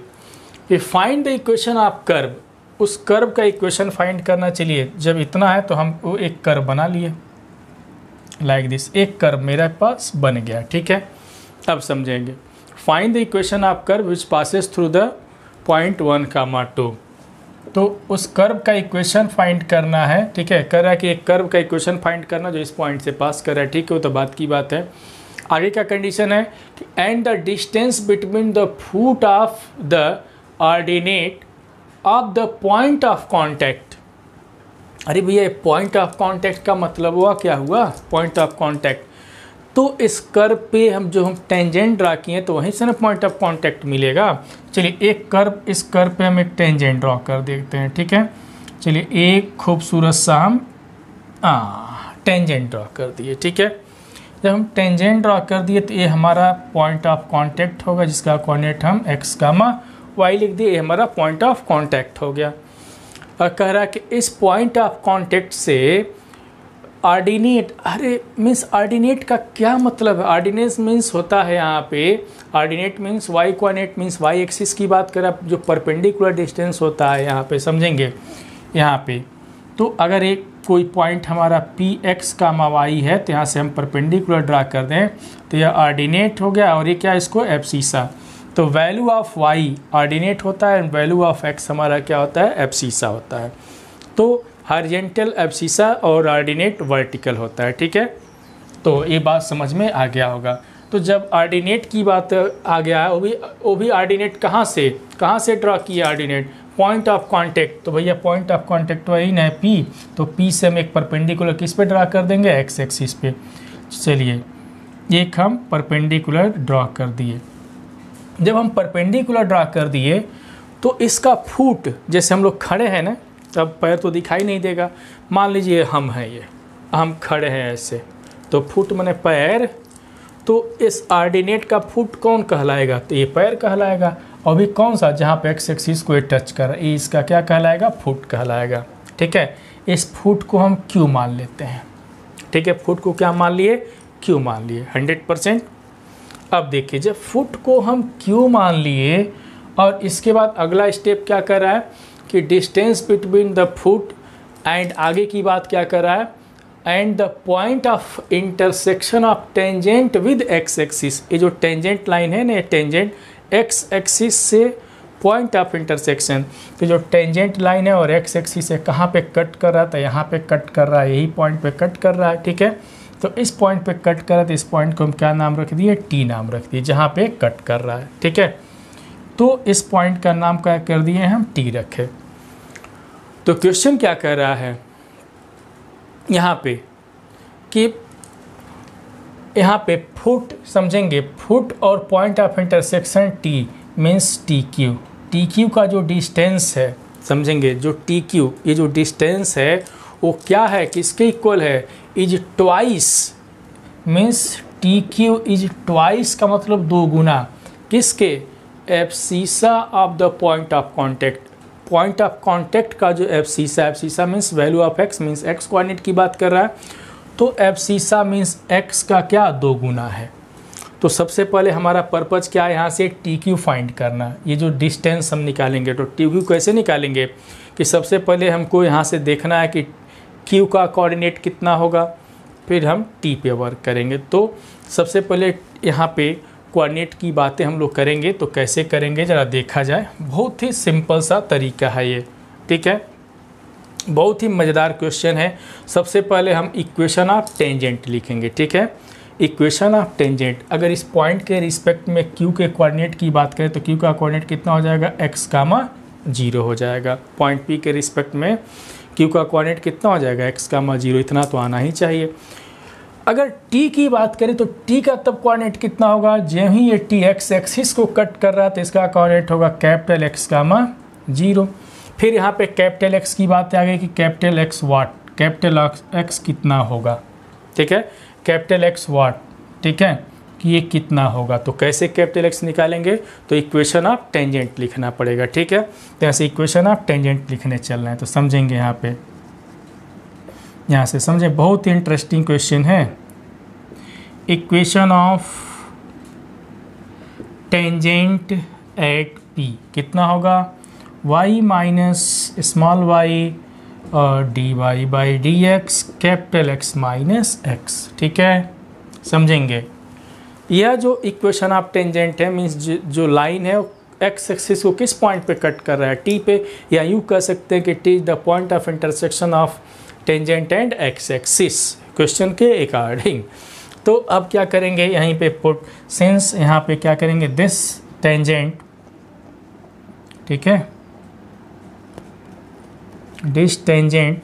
कि find the equation of curve, उस कर्व का इक्वेशन फाइंड करना। चलिए जब इतना है तो हम वो एक कर्व बना लिए लाइक दिस, एक कर्व मेरे पास बन गया, ठीक है। अब समझेंगे find the equation of curve which passes through the point 1,2। तो उस कर्व का इक्वेशन फाइंड करना है, ठीक है। कह रहा है कि एक कर्व का इक्वेशन फाइंड करना जो इस पॉइंट से पास कर रहा है, ठीक है। वो तो बात की बात है। आगे का कंडीशन है कि and the distance between the foot of the ordinate of the point of contact. अरे भैया पॉइंट ऑफ कॉन्टैक्ट का मतलब हुआ क्या हुआ, पॉइंट ऑफ कॉन्टैक्ट। तो इस कर्व पे हम टेंजेंट ड्रा किए तो वहीं से ना पॉइंट ऑफ कॉन्टैक्ट मिलेगा। चलिए एक कर्व, इस कर्व पे हम एक टेंजेंट ड्रॉ कर देखते हैं, ठीक है। चलिए एक खूबसूरत सा हम टेंजेंट ड्रॉ कर दिए, ठीक है। जब हम टेंजेंट ड्रॉ कर दिए तो ये हमारा पॉइंट ऑफ कॉन्टैक्ट होगा, जिसका कोऑर्डिनेट हम x, y लिख दिए। ये हमारा पॉइंट ऑफ कॉन्टैक्ट हो गया। और कह रहा है कि इस पॉइंट ऑफ कॉन्टैक्ट से ऑर्डिनेट, अरे मीन्स ऑर्डिनेट का क्या मतलब है। ऑर्डिनेट मीन्स होता है यहाँ पे, ordinate means y coordinate means y axis की बात करें, जो परपेंडिकुलर डिस्टेंस होता है यहाँ पे, समझेंगे यहाँ पे। तो अगर एक कोई पॉइंट हमारा पी एक्स y है तो यहाँ से हम परपेंडिकुलर ड्रा कर दें तो यह ऑर्डिनेट हो गया। और ये क्या, इसको एब्सिसा। तो वैल्यू ऑफ y ऑर्डिनेट होता है, वैल्यू ऑफ x हमारा क्या होता है, एब्सिसा होता है। तो हॉरिजॉन्टल एब्सिसा और ऑर्डिनेट वर्टिकल होता है, ठीक है। तो ये बात समझ में आ गया होगा। तो जब ऑर्डिनेट की बात आ गया है, वो भी ऑर्डिनेट कहाँ से ड्रा किया, ऑर्डिनेट पॉइंट ऑफ कॉन्टैक्ट। तो भैया पॉइंट ऑफ कॉन्टैक्ट वही ना है P, तो P से हम एक परपेंडिकुलर किस पे ड्रा कर देंगे, x एक्सिस पे। चलिए एक हम परपेंडिकुलर ड्रा कर दिए। जब हम परपेंडिकुलर ड्रा कर दिए तो इसका फुट, जैसे हम लोग खड़े हैं ना, तब पैर तो दिखाई नहीं देगा। मान लीजिए हम हैं, ये हम खड़े हैं ऐसे, तो फुट माने पैर। तो इस ऑर्डिनेट का फुट कौन कहलाएगा, तो ये पैर कहलाएगा। और भी कौन सा, जहाँ पे एक्स एक्सिस को टच कर रहा है, ये इसका क्या कहलाएगा, फुट कहलाएगा, ठीक है। इस फुट को हम क्यू मान लेते हैं, ठीक है। फुट को क्या मान लिए, क्यू मान लिए 100%। अब देखिए जब फुट को हम क्यू मान लिए और इसके बाद अगला स्टेप क्या कर रहा है कि distance between the foot and आगे की बात क्या कर रहा है, and the point of intersection of tangent with x axis. ये जो टेंजेंट लाइन है ना, टेंजेंट एक्स एक्सिस से पॉइंट ऑफ इंटरसेक्शन, तो जो टेंजेंट लाइन है और एक्स एक्सिस से कहाँ पे कट कर रहा है, तो यहाँ पे कट कर रहा है, यही पॉइंट पे कट कर रहा है, ठीक है। तो इस पॉइंट पे कट कर रहा है, तो इस पॉइंट को हम क्या नाम रख दिए, टी नाम रख दिए, जहाँ पे कट कर रहा है, ठीक है। तो इस पॉइंट का नाम क्या कर दिए हम, टी रखे। तो क्वेश्चन क्या कह रहा है यहाँ पे कि यहाँ पे फुट, समझेंगे फुट और point of intersection T means T Q का जो डिस्टेंस है, समझेंगे जो टी क्यू, ये जो डिस्टेंस है वो क्या है, किसके इक्वल है, is twice, means T Q is twice का मतलब 2 गुना, किसके, abscissa of the point of contact. Point of contact का जो abscissa means value of x, means x coordinate की बात कर रहा है। तो एब्सिसा मीन्स एक्स का क्या, 2 गुना है। तो सबसे पहले हमारा पर्पज़ क्या है, यहाँ से टी क्यू फाइंड करना। ये जो डिस्टेंस हम निकालेंगे तो टी क्यू कैसे निकालेंगे कि सबसे पहले हमको यहाँ से देखना है कि क्यू का कोऑर्डिनेट कितना होगा, फिर हम टी पे वर्क करेंगे। तो सबसे पहले यहाँ पे कोऑर्डिनेट की बातें हम लोग करेंगे। तो कैसे करेंगे ज़रा देखा जाए, बहुत ही सिंपल सा तरीका है ये, ठीक है। बहुत ही मज़ेदार क्वेश्चन है। सबसे पहले हम इक्वेशन ऑफ टेंजेंट लिखेंगे, ठीक है। इक्वेशन ऑफ टेंजेंट, अगर इस पॉइंट के रिस्पेक्ट में क्यू के कोऑर्डिनेट की बात करें तो क्यू का कोऑर्डिनेट कितना हो जाएगा, x, 0 हो जाएगा। पॉइंट पी के रिस्पेक्ट में क्यू का कोऑर्डिनेट कितना हो जाएगा, x, 0। इतना तो आना ही चाहिए। अगर t की बात करें तो t का तब कोऑर्डिनेट कितना होगा, जब ही ये t x एक्सिस को कट कर रहा है तो इसका कोऑर्डिनेट होगा कैपिटल X गामा 0। फिर यहाँ पे कैपिटल X की बात आ गई कि कैपिटल X वाट, कैपिटल X कितना होगा, ठीक है, कैपिटल X वाट, ठीक है, कि ये कितना होगा। तो कैसे कैपिटल X निकालेंगे, तो इक्वेशन ऑफ टेंजेंट लिखना पड़ेगा, ठीक है। तो ऐसे इक्वेशन ऑफ टेंजेंट लिखने चल रहे हैं, तो समझेंगे यहाँ पे, यहाँ से समझे, बहुत ही इंटरेस्टिंग क्वेश्चन है। Equation of tangent at P कितना होगा, y minus small y dy by d x capital X minus x, ठीक है, समझेंगे। यह जो इक्वेशन ऑफ टेंजेंट है, मीन्स जो लाइन है एक्स एक्सिस को किस पॉइंट पे कट कर रहा है, टी पे, या यूँ कह सकते हैं कि T is the point of intersection of tangent and x axis, question के अकॉर्डिंग। तो अब क्या करेंगे, यहीं पे पुट सिंस, यहाँ पे क्या करेंगे, दिस टेंजेंट, ठीक है, this tangent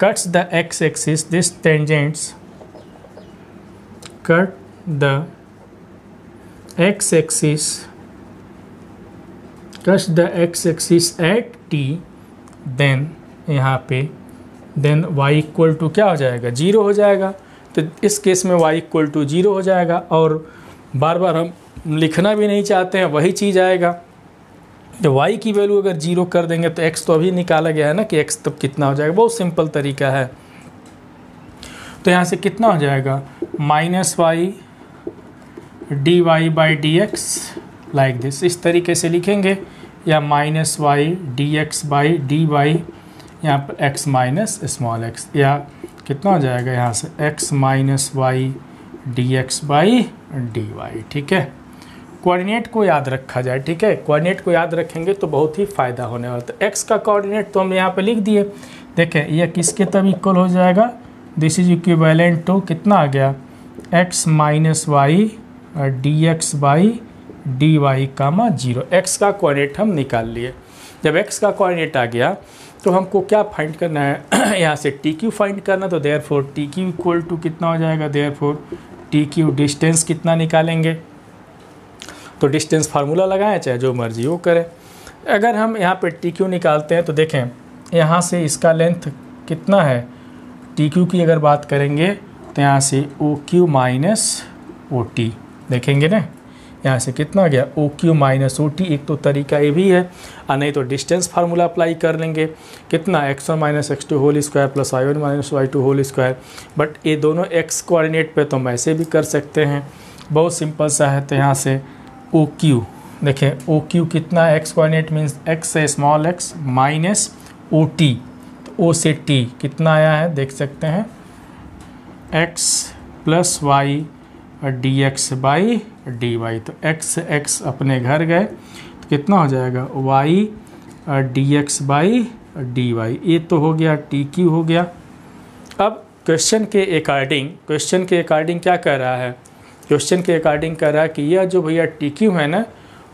cuts the x axis, this tangents cut the x axis, cuts the x axis at t, then यहाँ पे then y इक्वल टू क्या हो जाएगा, 0 हो जाएगा। तो इस केस में y इक्वल टू 0 हो जाएगा, और बार बार हम लिखना भी नहीं चाहते हैं, वही चीज़ आएगा। तो y की वैल्यू अगर 0 कर देंगे तो x तो अभी निकाला गया है ना कि x तब कितना हो जाएगा, बहुत सिंपल तरीका है। तो यहाँ से कितना हो जाएगा, minus y d y by d x like this, इस तरीके से लिखेंगे, या minus y d x by d y, यहाँ पर एक्स माइनस स्मॉल एक्स, या कितना हो जाएगा यहाँ से x minus y d x by d y, ठीक है। कोऑर्डिनेट को याद रखा जाए, ठीक है, कोऑर्डिनेट को याद रखेंगे तो बहुत ही फ़ायदा होने वाला। तो एक्स का कोऑर्डिनेट तो हम यहाँ पे लिख दिए, देखें यह किसके तब इक्वल हो जाएगा, दिस इज इक्विवेलेंट टू कितना आ गया, x minus y d x by d y comma 0। X का कोऑर्डिनेट हम निकाल लिए। जब एक्स का कोऑर्डिनेट आ गया तो हमको क्या फाइंड करना है, यहाँ से टी क्यू फाइंड करना। तो therefore T Q equal to कितना हो जाएगा, देयरफॉर टी क्यू डिस्टेंस कितना निकालेंगे, तो डिस्टेंस फार्मूला लगाएं, चाहे जो मर्जी वो करें। अगर हम यहाँ पे टी क्यू निकालते हैं तो देखें यहाँ से इसका लेंथ कितना है, टी क्यू की अगर बात करेंगे तो यहाँ से O Q minus O T, देखेंगे ना यहाँ से कितना आ गया, O Q minus O T. एक तो तरीका ये भी है, और नहीं तो डिस्टेंस फार्मूला अप्लाई कर लेंगे, कितना x one minus x two whole square plus y one minus y two whole square. But ये दोनों एक्स कोऑर्डिनेट पे तो हम ऐसे भी कर सकते हैं, बहुत सिंपल सा है। तो यहाँ से ओ क्यू, देखें ओ क्यू कितना है, एक्स कोऑर्डिनेट मीन्स एक्स से small x minus O T, तो ओ से टी कितना आया है देख सकते हैं, x plus y d x by d y. तो एक्स एक्स अपने घर गए तो कितना हो जाएगा, y d x by d y. ये तो हो गया टी क्यू हो गया। अब क्वेश्चन के अकॉर्डिंग क्या कह रहा है, क्वेश्चन के अकॉर्डिंग कह रहा है कि यह जो भैया टी क्यू है ना,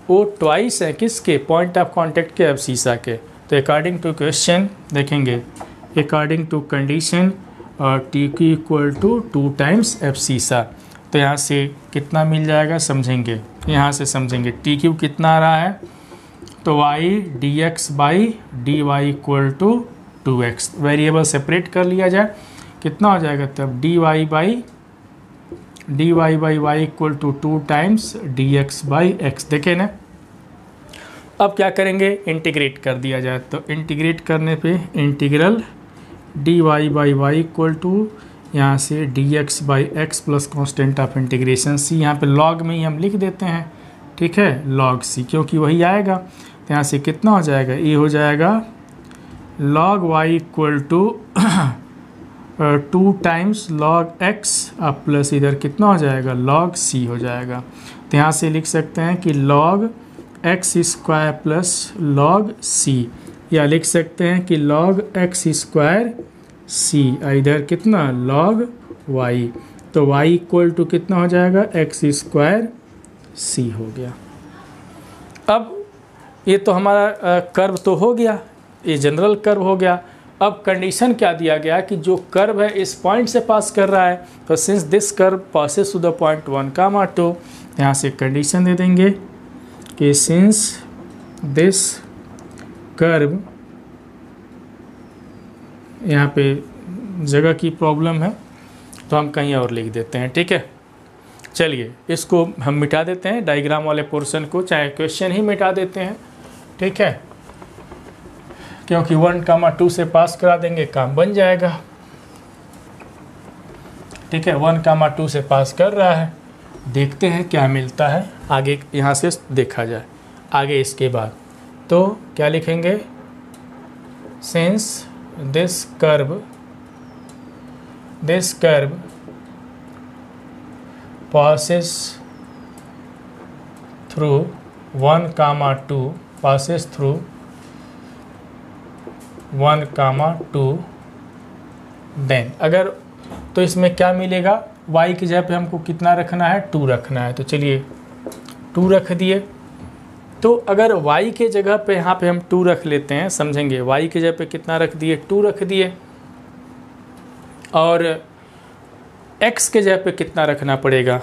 वो ट्वाइस है किसके, पॉइंट ऑफ कांटेक्ट के एब्सीसा के। तो अकॉर्डिंग टू क्वेश्चन देखेंगे, according to condition T Q equal to 2 times abscissa. तो यहाँ से कितना मिल जाएगा समझेंगे, यहाँ से समझेंगे टी क्यू कितना आ रहा है, तो y d x by d y equal to 2x, variable separate कर लिया जाए, कितना हो जाएगा तब d y by y equal to 2 times d x by x. देखें ना, अब क्या करेंगे, इंटीग्रेट कर दिया जाए। तो इंटीग्रेट करने पे integral d y by y equal to यहाँ से d x by x plus constant of integration c, यहाँ पे लॉग में ही हम लिख देते हैं, ठीक है, लॉग सी, क्योंकि वही आएगा। तो यहाँ से कितना हो जाएगा, ये हो जाएगा log y equal to 2 times log x plus इधर कितना हो जाएगा, लॉग सी हो जाएगा। तो यहाँ से लिख सकते हैं कि log x square plus log c, या लिख सकते हैं कि लॉग एक्स स्क्वायर सी, इधर कितना लॉग वाई, तो y इक्वल टू कितना हो जाएगा, एक्स स्क्वायर सी हो गया। अब ये तो हमारा कर्व तो हो गया, ये जनरल कर्व हो गया। अब कंडीशन क्या दिया गया कि जो कर्व है इस पॉइंट से पास कर रहा है, तो since this curve passes to the point 1, 2, यहाँ से कंडीशन दे देंगे कि सिंस दिस कर्व, यहाँ पे जगह की प्रॉब्लम है तो हम कहीं और लिख देते हैं, ठीक है। चलिए इसको हम मिटा देते हैं, डायग्राम वाले पोर्शन को, चाहे क्वेश्चन ही मिटा देते हैं, ठीक है, क्योंकि 1, 2 से पास करा देंगे, काम बन जाएगा, ठीक है। 1, 2 से पास कर रहा है, देखते हैं क्या मिलता है आगे, यहाँ से देखा जाए आगे। इसके बाद तो क्या लिखेंगे, since this curve passes through 1, 2, passes through 1, 2, then अगर तो इसमें क्या मिलेगा, y की जगह पे हमको कितना रखना है, 2 रखना है, तो चलिए 2 रख दिए। तो अगर y के जगह पे यहाँ पे हम 2 रख लेते हैं, समझेंगे, y की जगह पे कितना रख दिए, 2 रख दिए, और x के जगह पे कितना रखना पड़ेगा,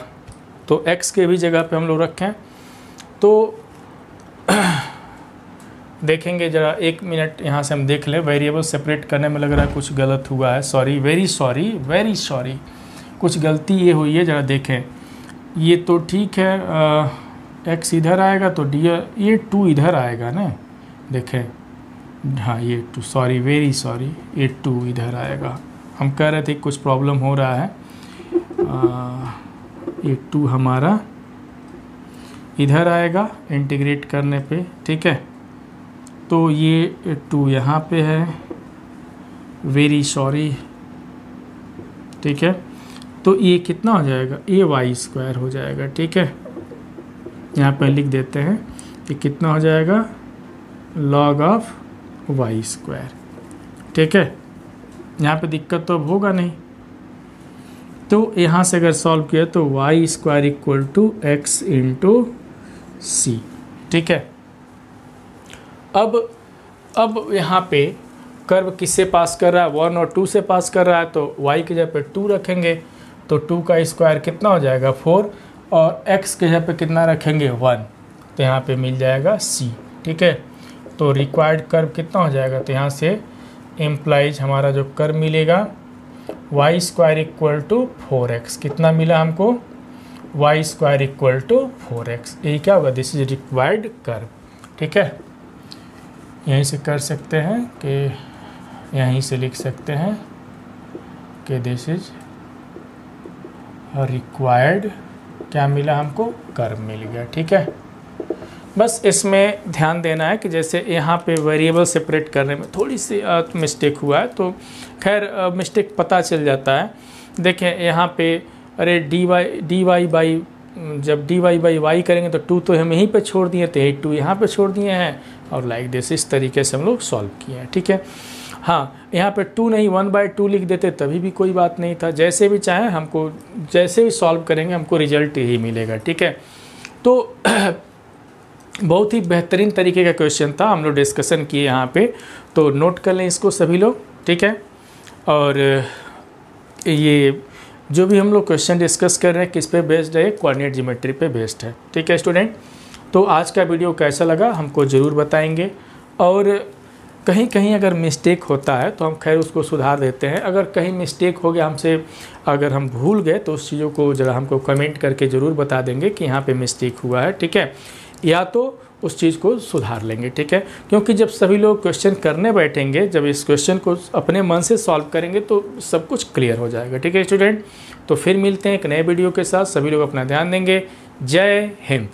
तो x के भी जगह पे हम लोग रखें तो देखेंगे जरा, 1 मिनट यहाँ से हम देख लें। वेरिएबल सेपरेट करने में लग रहा है कुछ गलत हुआ है, सॉरी, वेरी सॉरी, कुछ गलती ये हुई है, ज़रा देखें। ये तो ठीक है, x इधर आएगा तो डी, ये 2 इधर आएगा ना, देखें, हाँ ये 2, सॉरी, वेरी सॉरी, ये 2 इधर आएगा। हम कह रहे थे कुछ प्रॉब्लम हो रहा है, ये 2 हमारा इधर आएगा इंटीग्रेट करने पे, ठीक है। तो ये 2 यहाँ पे है, वेरी सॉरी, ठीक है। तो ये कितना हो जाएगा, ये y² हो जाएगा, ठीक है। यहाँ पे लिख देते हैं कि कितना हो जाएगा, log ऑफ y², ठीक है। यहाँ पे दिक्कत तो अब होगा नहीं, तो यहाँ से अगर सॉल्व किया तो y² = x × c, ठीक है। अब यहाँ पे कर्व किससे पास कर रहा है, 1 और 2 से पास कर रहा है, तो y की जगह पे 2 रखेंगे, तो 2 का स्क्वायर कितना हो जाएगा, 4, और x के जगह पे कितना रखेंगे, 1, तो यहाँ पे मिल जाएगा c, ठीक है। तो रिक्वायर्ड कर्व कितना हो जाएगा, तो यहाँ से इम्प्लाइज हमारा जो कर्व मिलेगा y² = 4x, कितना मिला हमको, y² = 4x, यही क्या होगा, दिस इज रिक्वायर्ड कर्व, ठीक है। यहीं से कर सकते हैं कि यहीं से लिख सकते हैं कि दिस इज रिक्वायर्ड, क्या मिला हमको, कर्व मिल गया, ठीक है। बस इसमें ध्यान देना है कि जैसे यहाँ पे वेरिएबल सेपरेट करने में थोड़ी सी मिस्टेक हुआ है, तो खैर मिस्टेक पता चल जाता है। देखें यहाँ पे, अरे dy बाई, जब dy बाई y करेंगे तो 2 तो हम यहीं पे छोड़ दिए थे, 2 यहाँ पे छोड़ दिए हैं, और लाइक दिस, इस तरीके से हम लोग सॉल्व किए हैं, ठीक है। हाँ, यहाँ पे 2 नहीं 1/2 लिख देते तभी भी कोई बात नहीं था, जैसे भी चाहें हमको, जैसे भी सॉल्व करेंगे हमको रिजल्ट ही मिलेगा, ठीक है। तो बहुत ही बेहतरीन तरीके का क्वेश्चन था, हम लोग डिस्कशन किए यहाँ पे, तो नोट कर लें इसको सभी लोग, ठीक है। और ये जो भी हम लोग क्वेश्चन डिस्कस कर रहे हैं किस पे बेस्ड है, कोऑर्डिनेट ज्योमेट्री पे बेस्ड है, ठीक है स्टूडेंट। तो आज का वीडियो कैसा लगा हमको ज़रूर बताएंगे, और कहीं कहीं अगर मिस्टेक होता है तो हम खैर उसको सुधार देते हैं। अगर कहीं मिस्टेक हो गया हमसे, अगर हम भूल गए तो उस चीज़ों को ज़रा हमको कमेंट करके ज़रूर बता देंगे कि यहाँ पे मिस्टेक हुआ है, ठीक है, या तो उस चीज़ को सुधार लेंगे, ठीक है। क्योंकि जब सभी लोग क्वेश्चन करने बैठेंगे, जब इस क्वेश्चन को अपने मन से सॉल्व करेंगे तो सब कुछ क्लियर हो जाएगा, ठीक है स्टूडेंट। तो फिर मिलते हैं एक नए वीडियो के साथ, सभी लोग अपना ध्यान देंगे। जय हिंद।